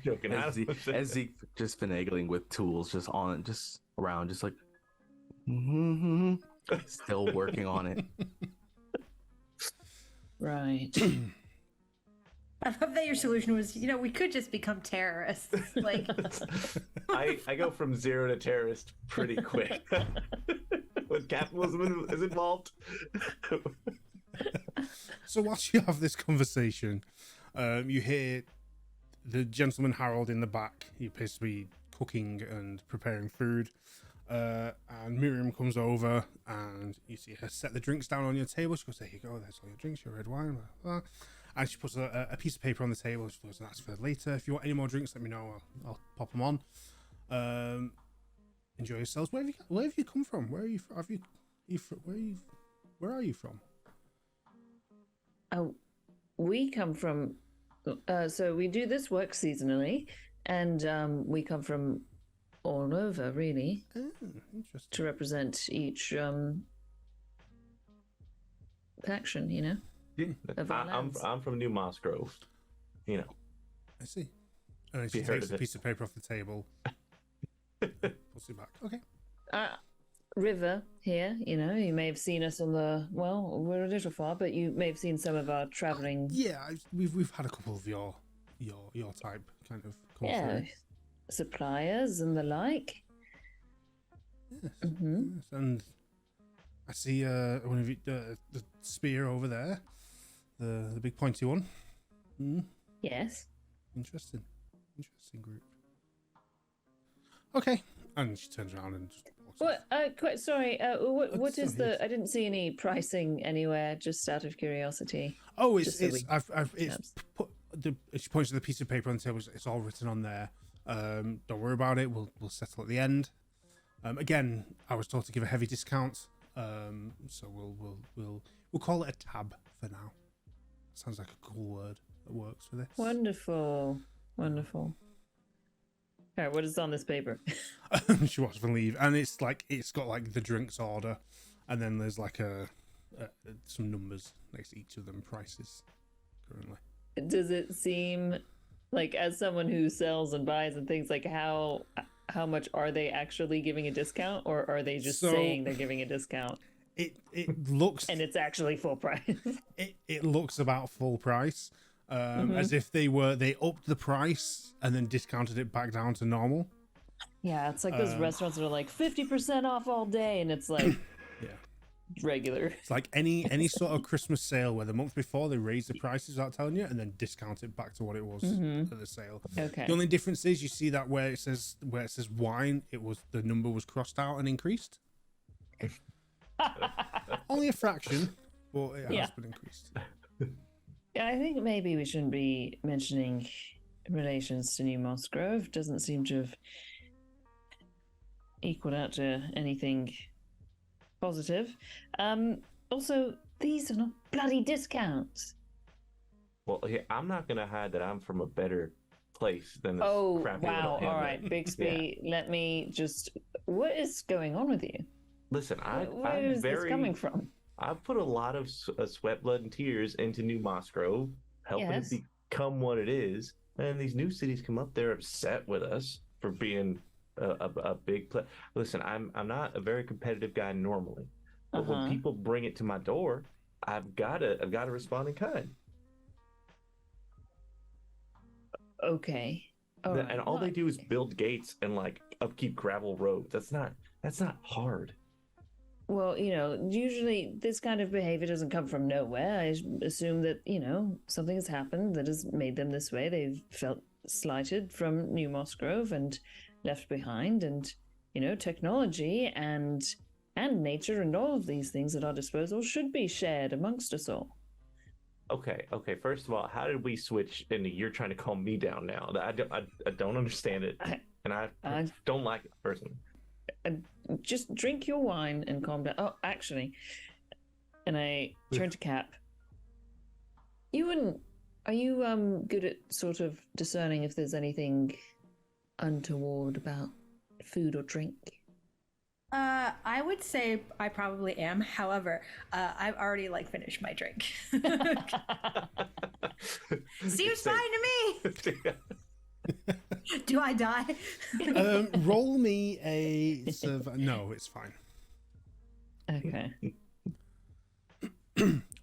joking. As Zeke just finagling with tools, just around, just like still working on it. Right. I love that your solution was, we could just become terrorists. I go from zero to terrorist pretty quick when capitalism is involved. So whilst you have this conversation, you hear the gentleman Harold in the back. He appears to be cooking and preparing food. And Miriam comes over and you see her set the drinks down on your table. She goes, there you go, there's all your drinks, your red wine, blah, blah. And she puts a piece of paper on the table. She goes, that's for later. If you want any more drinks, let me know. I'll pop them on. Enjoy yourselves. Where have you come from? Where are you from? Where are you from? Oh, we come from. So we do this work seasonally, and we come from all over, really. Oh, interesting. To represent each faction, Yeah, of our lands. I'm from New Moss Grove. I see. And then she takes a piece of paper off the table, puts it back. Okay. River here, you may have seen us on we're a little far, but you may have seen some of our traveling. Yeah, we've had a couple of your type kind of come through. Suppliers and the like. Yes, yes. And I see one of you, the spear over there, the big pointy one. Yes. Interesting group. Okay, and she turns around and just walks off. Quite sorry. What is the? I didn't see any pricing anywhere. Just out of curiosity. Oh, she points to the piece of paper on the table. It's all written on there. Don't worry about it. We'll settle at the end. Again, I was told to give a heavy discount. So we'll call it a tab for now. Sounds like a cool word that works for this. Wonderful. All right, what is on this paper? She walks from leave, and it's got like the drinks order, and then there's like some numbers next to each of them, prices currently. Does it seem like, as someone who sells and buys and things, like how much are they actually giving a discount, or are they just saying they're giving a discount? It looks, and it's actually full price. it looks about full price, as if they upped the price and then discounted it back down to normal. Yeah, it's like those restaurants that are like 50% off all day, and it's like regular. It's like any sort of Christmas sale where the month before they raise the prices without telling you, and then discount it back to what it was at the sale. Okay. The only difference is you see that where it says wine, the number was crossed out and increased. Only a fraction, but it has been increased. Yeah, I think maybe we shouldn't be mentioning relations to New Mossgrove. Doesn't seem to have equaled out to anything positive. Also, these are not bloody discounts. Well, I'm not gonna hide that I'm from a better place than this crappy little All hamlet. right, Bixby, let me just... What is going on with you? Listen, Where is this coming from? I've put a lot of sweat, blood, and tears into New Mossgrove, helping it become what it is. And these new cities come up, they're upset with us for being a big place. Listen, I'm not a very competitive guy normally, but when people bring it to my door, I've got to respond in kind. Okay. And all they do is build gates and like upkeep gravel roads. That's not hard. Well, usually this kind of behavior doesn't come from nowhere. I assume that, something has happened that has made them this way. They've felt slighted from New Mossgrove and left behind, and, technology and nature and all of these things at our disposal should be shared amongst us all. Okay. First of all, how did we switch into you're trying to calm me down now? I don't understand it, and I don't like it personally. Just drink your wine and calm down. Oh, actually, and I turn to Cap. Are you good at sort of discerning if there's anything untoward about food or drink? I would say I probably am. However, I've already finished my drink. Seems fine to me. Do I die? Roll me a no, it's fine. Okay.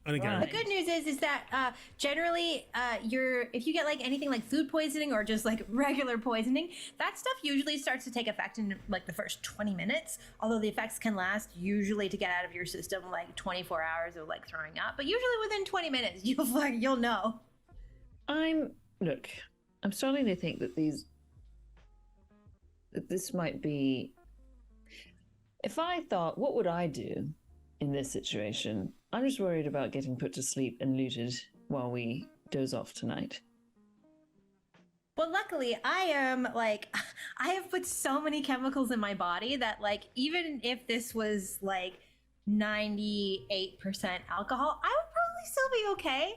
And again, the good news is that generally if you get anything like food poisoning or just regular poisoning, that stuff usually starts to take effect in the first 20 minutes, although the effects can last usually to get out of your system 24 hours of throwing up, but usually within 20 minutes you'll know. I'm starting to think that this might be... If I thought, what would I do in this situation? I'm just worried about getting put to sleep and looted while we doze off tonight. Well, luckily, I am I have put so many chemicals in my body that even if this was 98% alcohol, I would probably still be okay.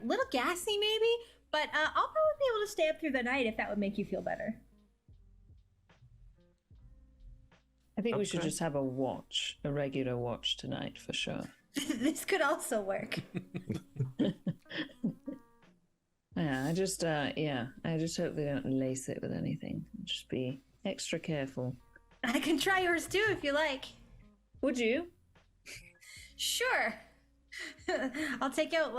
Little gassy maybe, but I'll probably be able to stay up through the night if that would make you feel better. I think we should just have a regular watch tonight for sure. This could also work. I just hope they don't lace it with anything. Just be extra careful. I can try yours too if you like. Would you? Sure. I'll take out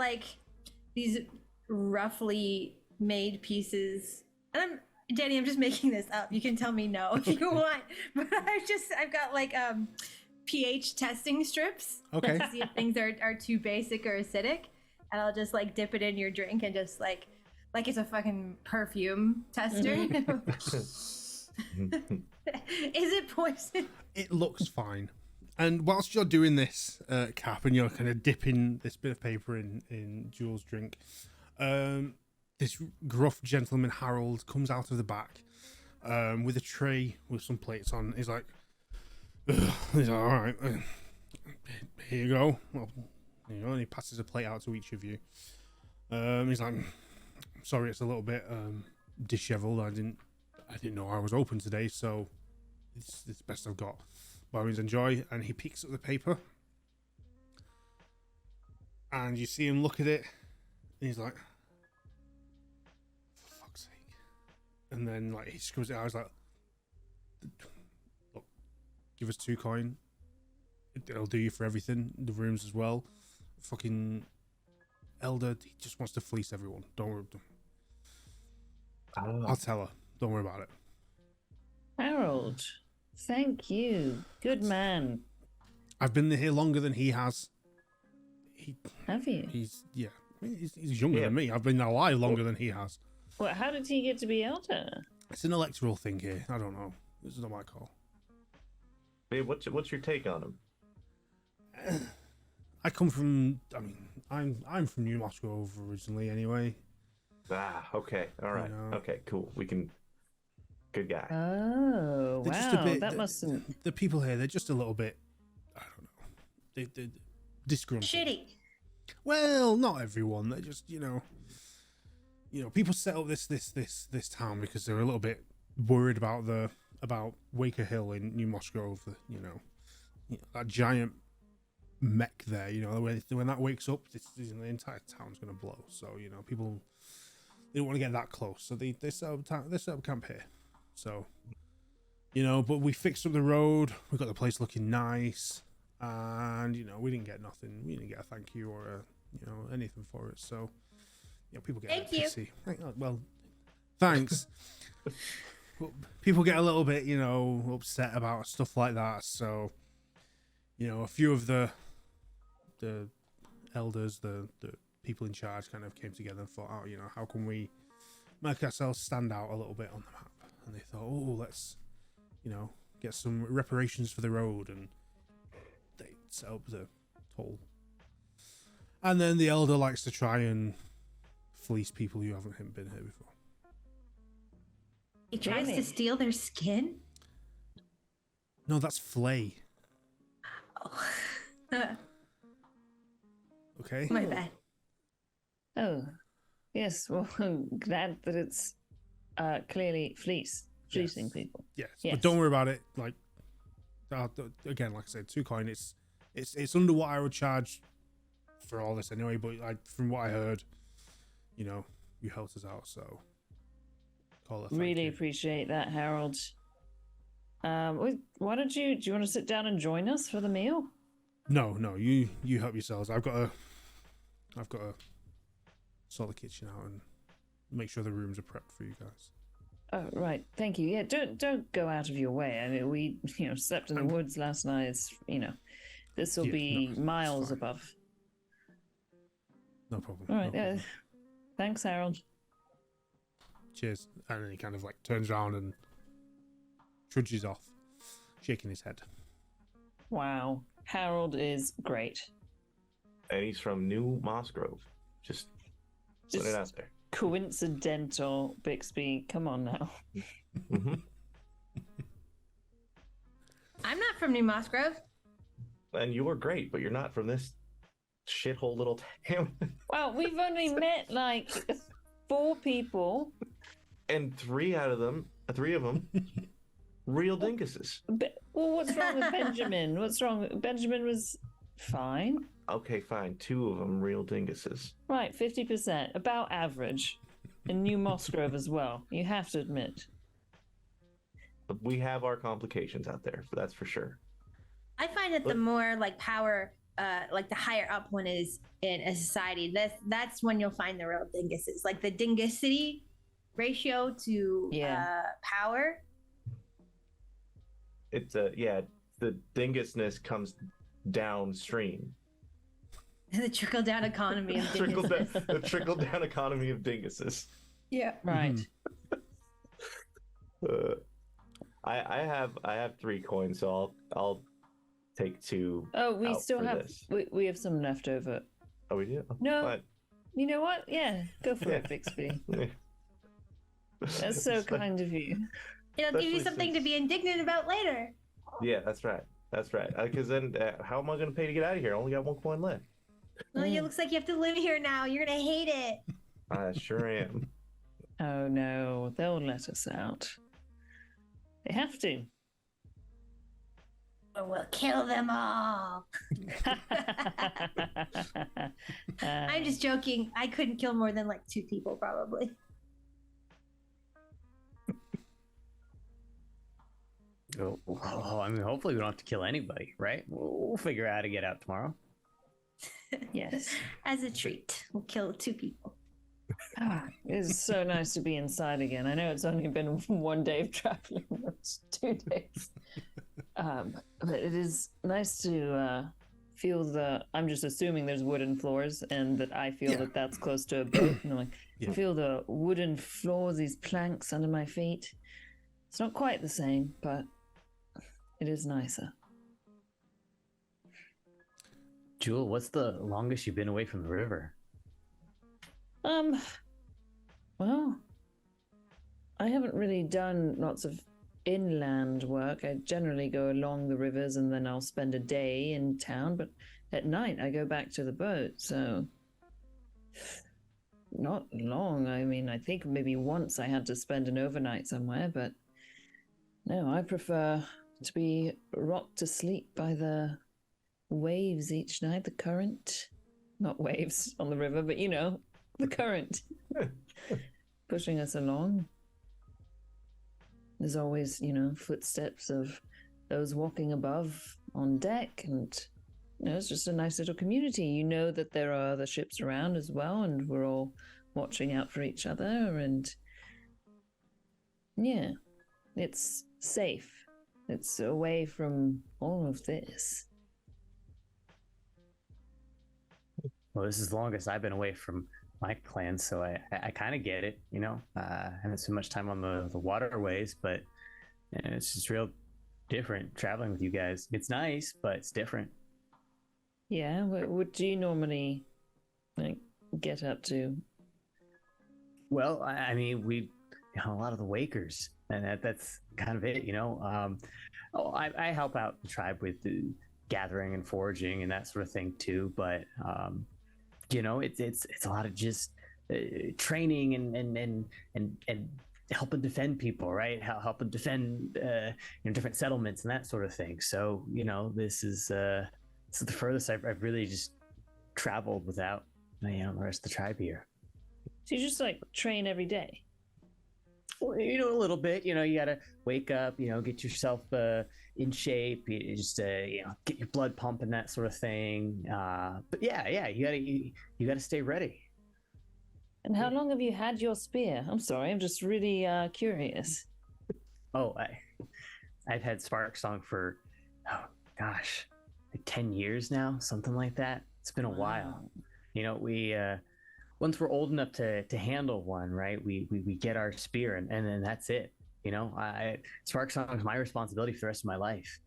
these roughly made pieces. And Danny, I'm just making this up. You can tell me no if you want. But I've got pH testing strips. Okay. To see if things are too basic or acidic. And I'll just dip it in your drink and just like it's a fucking perfume tester. Is it poison? It looks fine. And whilst you're doing this, Cap, and you're kind of dipping this bit of paper in Jules' drink, this gruff gentleman, Harold, comes out of the back with a tray with some plates on. He's like, all right, here you go. Well, and he passes a plate out to each of you. He's like, sorry, it's a little bit disheveled. I didn't know I was open today, so it's the best I've got. By all means, enjoy. And he picks up the paper, and you see him look at it, and he's like, "For fuck's sake!" And then like he screws it out. I was like, "Look, give us 2 coin. It'll do you for everything. The rooms as well. Fucking Elder, he just wants to fleece everyone. Don't worry. I'll tell her. Don't worry about it." Harold, thank you. Good man. I've been here longer than he has. Have you? He's younger than me. I've been alive longer than he has. Well, how did he get to be elder? It's an electoral thing here. I don't know. This is not my call. Hey, what's your take on him? I come from. I mean, I'm from New Moscow originally, anyway. Ah, okay, all right, okay, cool. We can. Good guy. Oh, They're just wow. a bit, That mustn't. The people here, they're just a little bit. I don't know. They're disgruntled. Shitty. Well, not everyone. They're just people set up this town because they're a little bit worried about Waker Hill in New Moscow. That giant mech there. When that wakes up, the entire town's gonna blow. So people they don't want to get that close. So they set up camp here. So but we fixed up the road. We got the place looking nice, and we didn't get nothing. We didn't get a thank you or anything for it. So people get Thank a bit you. pissy. Well, thanks. People get a little bit upset about stuff like that. So a few of the elders, the people in charge, kind of came together and thought, how can we make ourselves stand out a little bit on the map? And they thought, let's get some reparations for the road, and they set up the toll. And then the elder likes to try and fleece people who haven't been here before. He tries to Really? steal their skin. No, that's flay. Oh. Okay. My bad. Oh, yes. Well, I'm glad that it's clearly fleecing people. Yes. Yes. But don't worry about it. Like, again, like I said, 2 coin. It's under what I would charge for all this anyway. But from what I heard, you helped us out, so call it. Really appreciate that, Harold. Why don't do you want to sit down and join us for the meal? No, you help yourselves. I've got to sort the kitchen out and make sure the rooms are prepped for you guys. Oh, right. Thank you. Yeah, don't go out of your way. I mean, we slept in the woods last night. It's this will be miles fine. above. No problem. All right. no problem. Thanks, Harold. Cheers. And then he kind of like turns around and trudges off, shaking his head. Wow, Harold is great. And he's from New Mosgrove. Just put it out there. Coincidental, Bixby. Come on now. Mm-hmm. I'm not from New Mosgrove. And you were great, but you're not from this shithole little town. Well, we've only met like 4 people. And three of them, real dinguses. Well, what's wrong with Benjamin? What's wrong? Benjamin was fine. Okay, fine. 2 of them real dinguses. Right, 50%, about average. In New Mosgrove as well, you have to admit. But we have our complications out there, that's for sure. I find that the more like power, like the higher up one is in a society, that's when you'll find the real dinguses. Like the dingusity ratio to power. It's the dingusness comes downstream. The trickle down economy of dinguses. The trickle down economy of dinguses. Yeah. Right. I have 3 coins, so I'll take 2. Oh, we out still for have this. we have some left over. Oh, we do? No. Fine. You know what? Yeah, go for it, Bixby. That's so kind of you. It'll give you Especially something to since- be indignant about later. Yeah, that's right. Because then, how am I going to pay to get out of here? I only got 1 coin left. Well, it looks like you have to live here now. You're gonna hate it. I sure am. Oh no, they'll let us out. They have to. Or we'll kill them all. I'm just joking. I couldn't kill more than like 2 people, probably. Oh, I mean, hopefully we don't have to kill anybody, right? We'll figure out how to get out tomorrow. Yes. As a treat, we'll kill 2 people. It is so nice to be inside again. I know it's only been 1 day of traveling, it's 2 days. But it is nice to feel I'm just assuming there's wooden floors and that I feel that that's close to a boat. And I'm like, I feel the wooden floors, these planks under my feet. It's not quite the same, but it is nicer. Jewel, what's the longest you've been away from the river? Well, I haven't really done lots of inland work. I generally go along the rivers and then I'll spend a day in town, but at night I go back to the boat, so not long. I mean, I think maybe once I had to spend an overnight somewhere, but no, I prefer to be rocked to sleep by the waves each night, the current. Not waves on the river, but the current pushing us along. There's always, footsteps of those walking above on deck, and it's just a nice little community. You know that there are other ships around as well, and we're all watching out for each other, and yeah, it's safe. It's away from all of this. Well, this is the longest I've been away from my clan, so I kind of get it, I haven't spent much time on the waterways, but it's just real different traveling with you guys. It's nice, but it's different. Yeah, what do you normally get up to? Well, I mean, we a lot of the wakers, and that's kind of it, I help out the tribe with the gathering and foraging and that sort of thing too, but it's a lot of just training and helping defend people, right? Helping defend different settlements and that sort of thing. So this is the furthest I've really just traveled without the rest of the tribe here. So you just train every day? Well, a little bit. You gotta wake up. Get yourself in shape. You just get your blood pumping, that sort of thing. But yeah, you gotta stay ready. And how long have you had your spear? I'm sorry, I'm just really curious. Oh, I've had Spark Song for like 10 years now, something like that. It's been a while. We once we're old enough to handle one, right? We get our spear and then that's it. Spark Song is my responsibility for the rest of my life.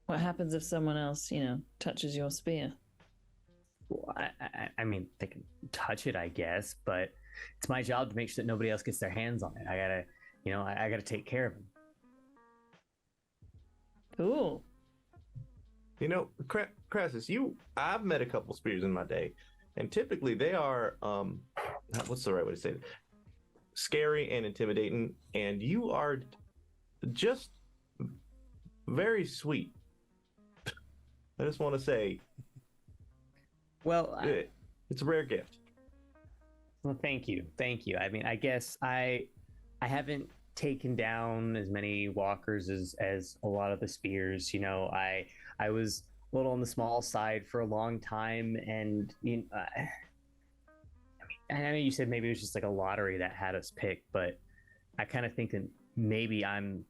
What happens if someone else, touches your spear? Well, I mean, they can touch it, I guess, but it's my job to make sure that nobody else gets their hands on it. I gotta take care of them. Cool. Crassus, I've met a couple spears in my day, and typically they are, what's the right way to say it? Scary and intimidating, and you are just very sweet. I just want to say, well, it's a rare gift. Well, thank you. I mean, I guess I haven't taken down as many walkers as a lot of the spears. I was a little on the small side for a long time, and I know you said maybe it was just like a lottery that had us picked, but I kind of think that maybe I'm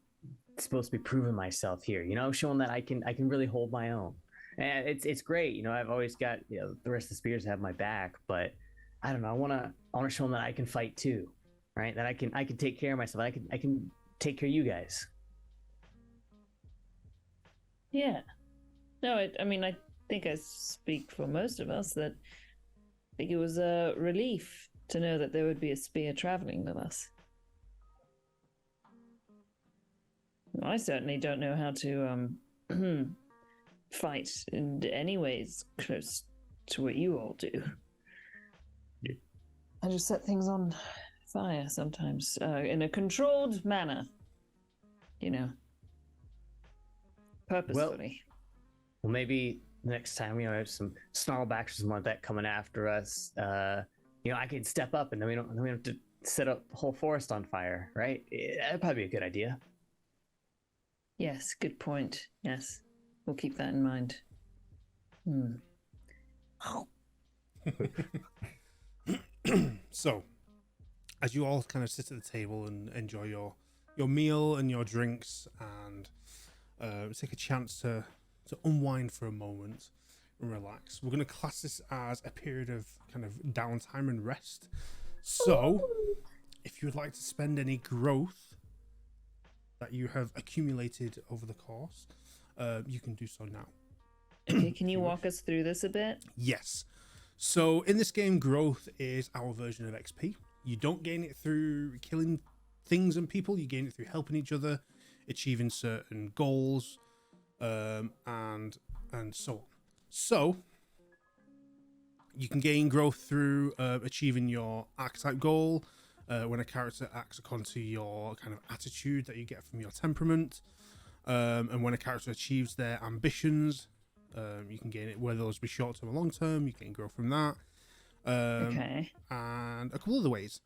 supposed to be proving myself here, showing that I can really hold my own. And it's great, I've always got the rest of the spears have my back, but I don't know, I want to show them that I can fight too, right? That I can take care of myself. I can take care of you guys. Yeah. No, I mean, I think I speak for most of us that I think it was a relief to know that there would be a spear traveling with us. I certainly don't know how to fight in any ways close to what you all do. Yeah. I just set things on fire sometimes in a controlled manner. you know, purposefully. Well, maybe next time, you know, have some snarlbacks or something like that coming after us, you know, I could step up and then we don't have to set up the whole forest on fire, right? That'd probably be a good idea. Yes, good point. Yes, we'll keep that in mind. So, as you all kind of sit at the table and enjoy your meal and your drinks, and take a chance to unwind for a moment and relax, we're going to class this as a period of kind of downtime and rest. So, if you would like to spend any growth that you have accumulated over the course, you can do so now. Okay, can you walk us through this a bit? Yes. So in this game, growth is our version of XP. You don't gain it through killing things and people. You gain it through helping each other, achieving certain goals, and so on. So you can gain growth through achieving your archetype goal, when a character acts according to your kind of attitude that you get from your temperament, and when a character achieves their ambitions, you can gain it, whether those be short term or long term. You can grow from that, Okay. and a couple other ways.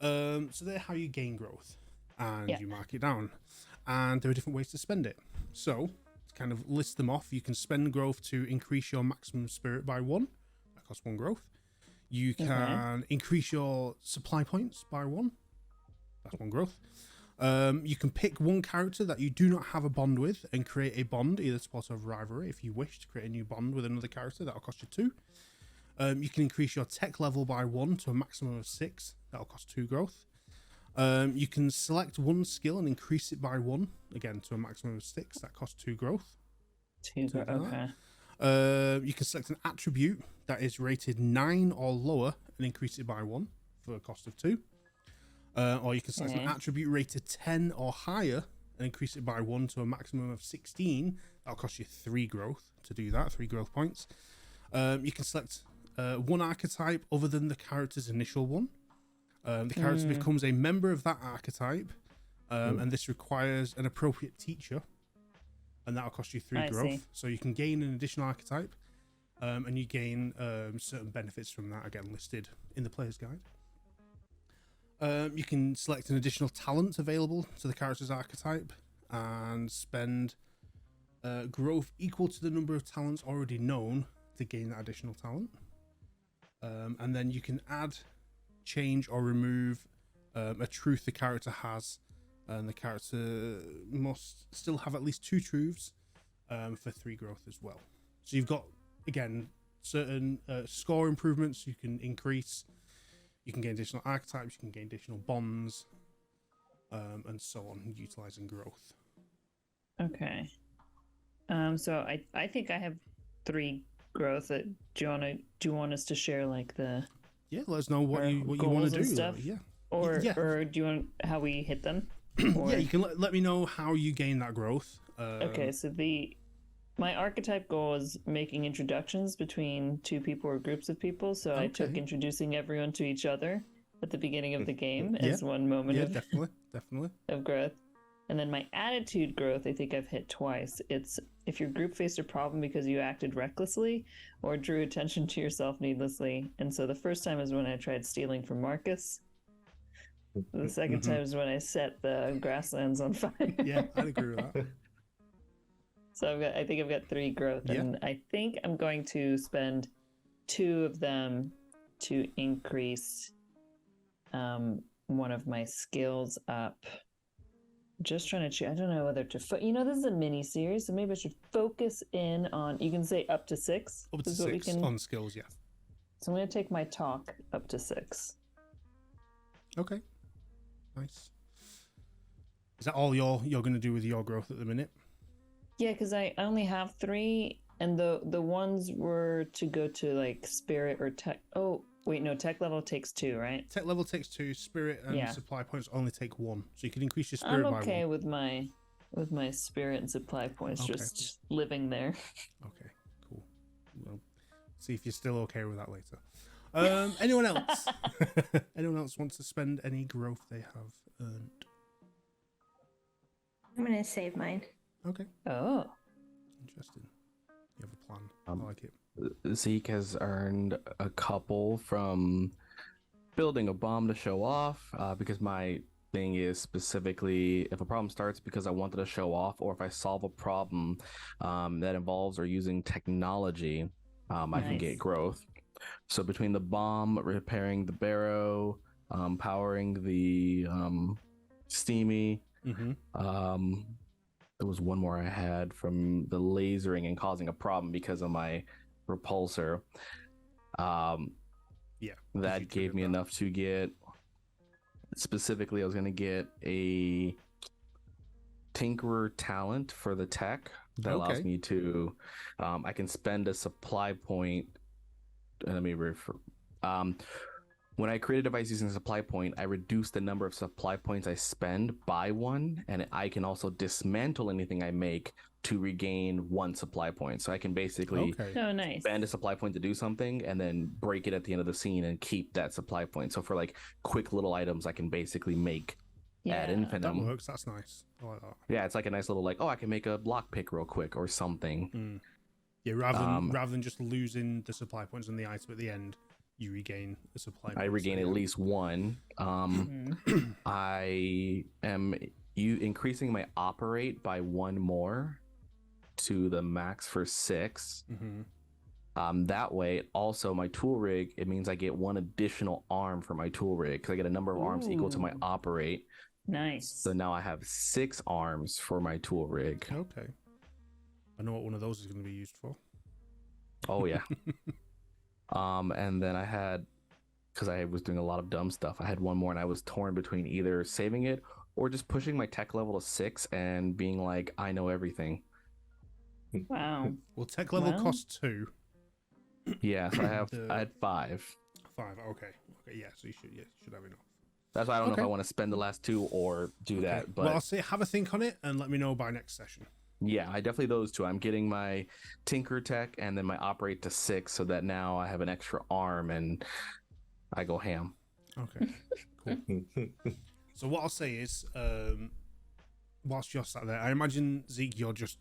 So they're how you gain growth, and Yeah. you mark it down. And there are different ways to spend it. So to kind of list them off, you can spend growth to increase your maximum spirit by 1. That costs 1 growth. You can increase your supply points by 1. That's 1 growth. You can pick one character that you do not have a bond with and create a bond, either spot of rivalry. If you wish to create a new bond with another character, that'll cost you 2. You can increase your tech level by 1 to a maximum of 6. That'll cost 2 growth. You can select one skill and increase it by 1, again to a maximum of 6. That costs 2 growth. Okay. You can select an attribute that is rated 9 or lower and increase it by 1 for a cost of 2. Or you can select an attribute rated 10 or higher and increase it by 1 to a maximum of 16. That'll cost you 3 growth to do that, 3 growth points. You can select one archetype other than the character's initial one. The character becomes a member of that archetype, and this requires an appropriate teacher, and that'll cost you 3 growth. See. So you can gain an additional archetype, and you gain certain benefits from that, again listed in the player's guide. You can select an additional talent available to the character's archetype and spend growth equal to the number of talents already known to gain that additional talent. And then you can add, change, or remove a truth the character has, and the character must still have at least 2 truths for 3 growth as well. So you've got, again, certain score improvements you can increase. You can gain additional archetypes, you can gain additional bonds, and so on, utilizing growth. Okay. So I think I have 3 growth. Do you want us to share like the Let us know what you want goals to and do. stuff? Or do you want how we hit them? Or... You can let me know how you gain that growth. Okay, so my archetype goal is making introductions between 2 people or groups of people. So I took introducing everyone to each other at the beginning of the game as one moment of definitely of growth. And then my attitude growth, I think I've hit twice. It's if your group faced a problem because you acted recklessly or drew attention to yourself needlessly. And so the first time is when I tried stealing from Marcus. The second time is when I set the grasslands on fire. Yeah, I'd agree with that. So I think I've got 3 growth, and I think I'm going to spend 2 of them to increase one of my skills up. Just trying to choose. I don't know whether to. This is a mini series, so maybe I should focus in on. You can say up to 6. Up to 6 on skills, yeah. So I'm going to take my talk up to 6. Okay, nice. Is that all you're going to do with your growth at the minute? Yeah, because I only have 3, and the ones were to go to like spirit or tech. Oh wait, no, tech level takes 2, right? Tech level takes 2. Spirit and supply points only take 1, so you can increase your spirit by 1. I'm okay with my spirit and supply points just living there. Okay, cool. Well, see if you're still okay with that later. Anyone else? Anyone else wants to spend any growth they have earned? I'm gonna save mine. Okay, Oh. interesting. You have a plan. I Um, like it. Zeke has earned a couple from building a bomb to show off, because my thing is specifically if a problem starts because I wanted to show off, or if I solve a problem that involves or using technology, I can get Nice. growth. So between the bomb, repairing the barrow, powering the steamy, Mm-hmm. there was one more I had from the lasering and causing a problem because of my repulsor. Yeah. That you gave triggered me that. enough to get, specifically I was going to get a tinkerer talent for the tech that allows Okay. me to I can spend a supply point. Let me refer. When I create a device using a supply point, I reduce the number of supply points I spend by one, and I can also dismantle anything I make to regain one supply point. So I can basically Okay. Oh, nice. spend a supply point to do something and then break it at the end of the scene and keep that supply point. So for like quick little items, I can basically make ad Yeah. That infinitum. works. That's nice. I like that. Yeah, it's like a nice little like, oh, I can make a block pick real quick or something. Mm. Yeah, rather than just losing the supply points and the item at the end, you regain the supply points. I regain at least one. Mhm. I am increasing my operate by one more to the max for 6. Mm-hmm. That way, also my tool rig, it means I get one additional arm for my tool rig because I get a number of arms equal to my Ooh. operate. Nice. So now I have 6 arms for my tool rig. Okay. I know what one of those is going to be used for. Oh yeah. And then I had, because I was doing a lot of dumb stuff, I had one more and I was torn between either saving it or just pushing my tech level to 6 and being like, I know everything. Wow. Well, tech level Well. costs 2. Yeah, so I had 5. 5. Okay. Okay. Yeah. So you should have enough. That's why I don't know if Okay. I want to spend the last 2 or do Okay. that. But Well, I'll say have a think on it and let me know by next session. yeah, I definitely those 2. I'm getting my Tinker Tech and then my Operate to 6 so that now I have an extra arm and I go ham. Okay. Cool. So what I'll say is, whilst you're sat there, I imagine Zeke, you're just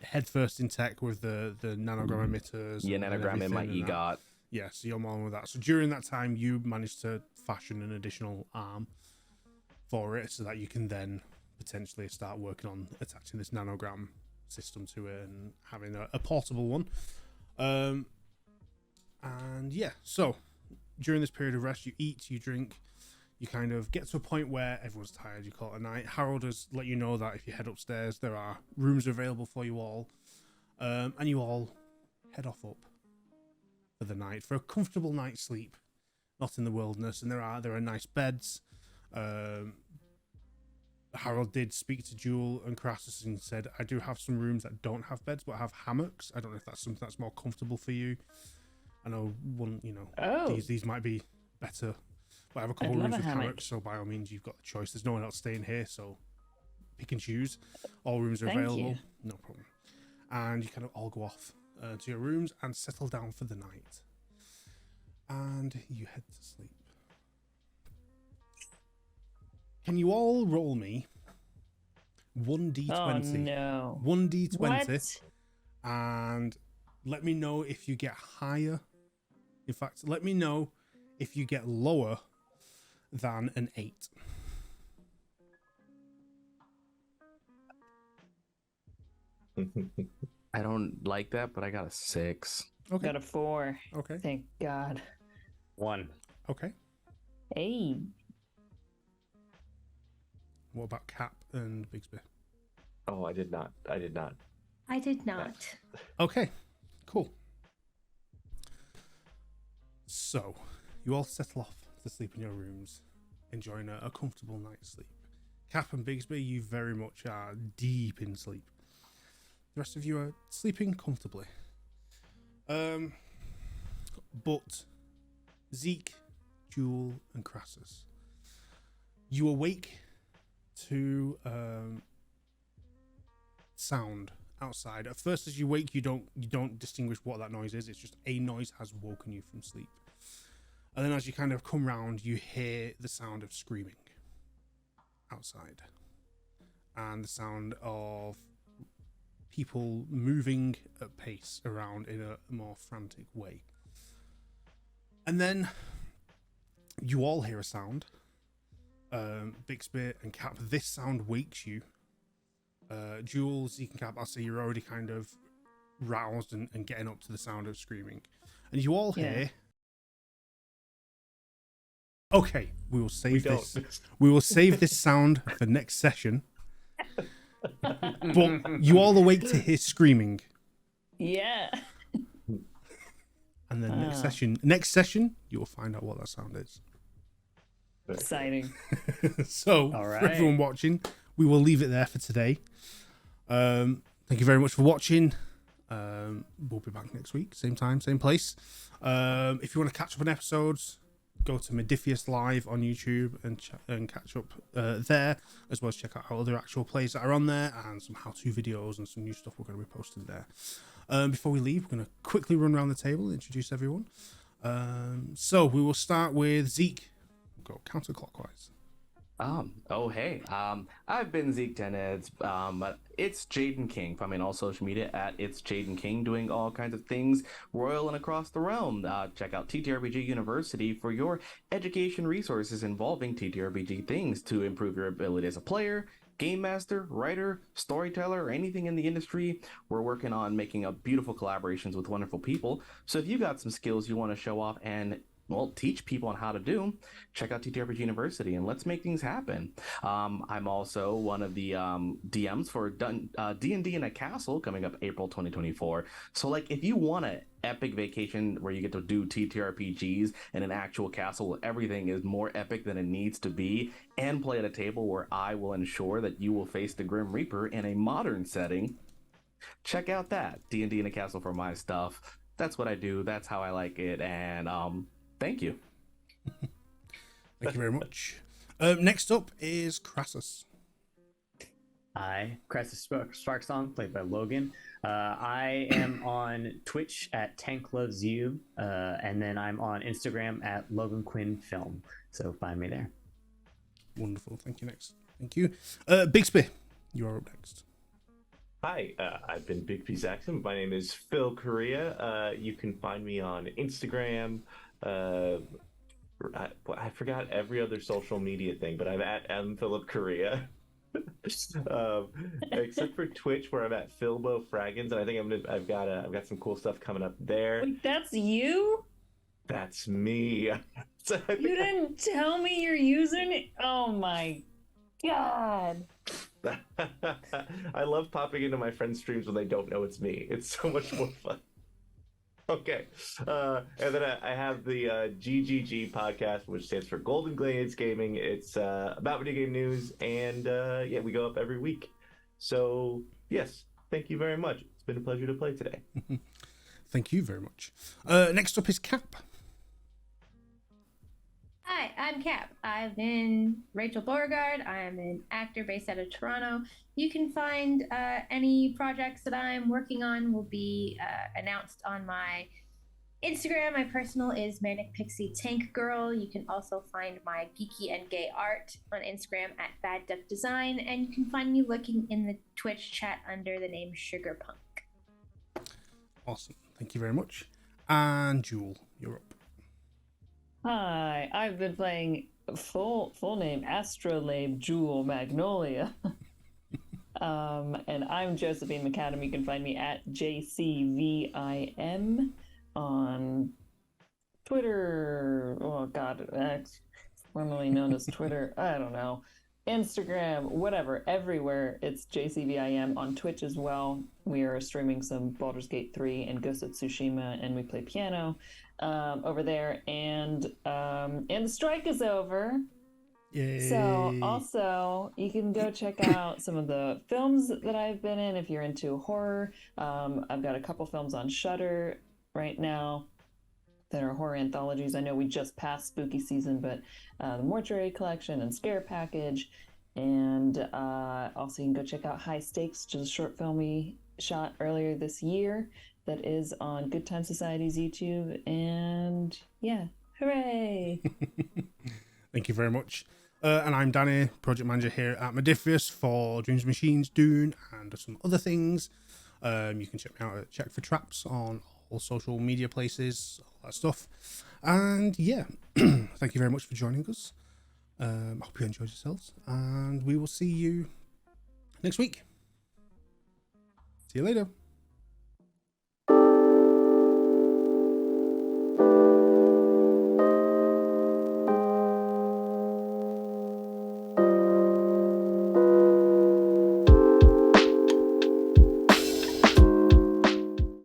headfirst in tech with the nanogram emitters. Yeah, and nanogram in my everything and that. EGOT. Yeah, so you're on with that. So during that time, you managed to fashion an additional arm for it so that you can then potentially start working on attaching this nanogram system to it and having a portable one. And yeah, so during this period of rest, you eat, you drink, you kind of get to a point where everyone's tired, you call it a night. Harold has let you know that if you head upstairs, there are rooms available for you all. And you all head off up for the night for a comfortable night's sleep, not in the wilderness. And there are nice beds. Harold did speak to Jewel and Crassus and said, I do have some rooms that don't have beds but have hammocks. I don't know if that's something that's more comfortable for you. I know one, Oh. these might be better. But I have a couple I'd love rooms a with hammock. hammocks, so by all means, you've got the choice. There's no one else staying here, so pick and choose. All rooms are Thank available. you. No problem. And you kind of all go off to your rooms and settle down for the night. And you head to sleep. Can you all roll me 1d20? Oh no. 1d20. What? And let me know if you get higher. In fact, let me know if you get lower than an 8. I don't like that, but I got a 6. Okay. Got a 4. Okay. Thank God. 1. Okay. Hey. What about Cap and Bigsby? Oh, I did not. I did not. Okay. Cool. So, you all settle off to sleep in your rooms, enjoying a comfortable night's sleep. Cap and Bigsby, you very much are deep in sleep. The rest of you are sleeping comfortably. But Zeke, Jewel, and Crassus, you awake to sound outside. At first, as you wake, you don't distinguish what that noise is. It's just a noise has woken you from sleep. And then as you kind of come round, you hear the sound of screaming outside. and the sound of people moving at pace around in a more frantic way. And then you all hear a sound. Bixby and Cap, this sound wakes you. Jules, Zeke and Cap, I see you're already kind of roused and getting up to the sound of screaming. And you all hear... Okay, we will save this. We will save this sound for next session. But you all awake to hear screaming. Yeah. And then next session, you will find out what that sound is. Exciting. So, All right. for everyone watching, we will leave it there for today. Thank you very much for watching. We'll be back next week, same time, same place. If you want to catch up on episodes, go to Modiphius Live on YouTube and catch up there, as well as check out our other actual plays that are on there and some how-to videos and some new stuff we're going to be posting there. Before we leave, we're going to quickly run around the table and introduce everyone. So we will start with Zeke. We'll go counterclockwise. Hey. I've been Zeke Tenets. It's Jaden King. Find me on all social media at It's Jaden King, doing all kinds of things royal and across the realm. Check out TTRPG University for your education resources involving TTRPG things to improve your ability as a player, game master, writer, storyteller, or anything in the industry. We're working on making up beautiful collaborations with wonderful people. So if you got some skills you want to show off and teach people on how to do, check out TTRPG University and let's make things happen. I'm also one of the DMs for D&D in a Castle coming up April 2024. So if you want an epic vacation where you get to do TTRPGs in an actual castle where everything is more epic than it needs to be, and play at a table where I will ensure that you will face the Grim Reaper in a modern setting, check out that D&D in a Castle for my stuff. That's what I do. That's how I like it. And thank you. Thank you very much. Next up is Crassus. Hi, Crassus Sparksong, played by Logan. I am on Twitch at Tank Loves You, and then I'm on Instagram at Logan Quinn Film. So find me there. Wonderful. Thank you. Next. Thank you. Bixby, you are up next. Hi, I've been Big P Saxon. My name is Phil Correa. You can find me on Instagram. I forgot every other social media thing, but I'm at M Philip Correa. Except for Twitch, where I'm at Philbo Fraggins, and I think I've got some cool stuff coming up there. Wait, that's you? That's me. You didn't tell me your username? Oh my god. I love popping into my friends' streams when they don't know it's me. It's so much more fun. Okay. And then I have the GGG podcast, which stands for Golden Glades Gaming. It's about video game news, and we go up every week. So, yes, thank you very much. It's been a pleasure to play today. Thank you very much. Next up is Cap. Hi, I'm Cap. I've been Rachel Beauregard. I'm an actor based out of Toronto. You can find any projects that I'm working on will be announced on my Instagram. My personal is Manic Pixie Tank Girl. You can also find my geeky and gay art on Instagram at Bad Duck Design, and you can find me looking in the Twitch chat under the name Sugarpunk. Awesome. Thank you very much. And Jewel, you're up. Hi, I've been playing full name Astrolabe Jewel Magnolia. And I'm Josephine McAdam. You can find me at JCVIM on Twitter. Oh god, X, formerly known as Twitter. I don't know. Instagram, whatever, everywhere it's JCVIM. On Twitch as well. We are streaming some Baldur's Gate 3 and Ghost of Tsushima, and we play piano over there. And the strike is over. Yay. So also you can go check out some of the films that I've been in if you're into horror. I've got a couple films on Shudder right now that are horror anthologies. I know we just passed spooky season, but the Mortuary Collection and Scare Package. And also you can go check out High Stakes, which is a short film we shot earlier this year that is on Good Time Society's YouTube. And yeah, hooray! Thank you very much. And I'm Danny, project manager here at Modiphius for Dreams Machines, Dune, and some other things. You can check me out at Check for Traps on all social media places, all that stuff. And yeah, thank you very much for joining us. I hope you enjoyed yourselves, and we will see you next week. See you later.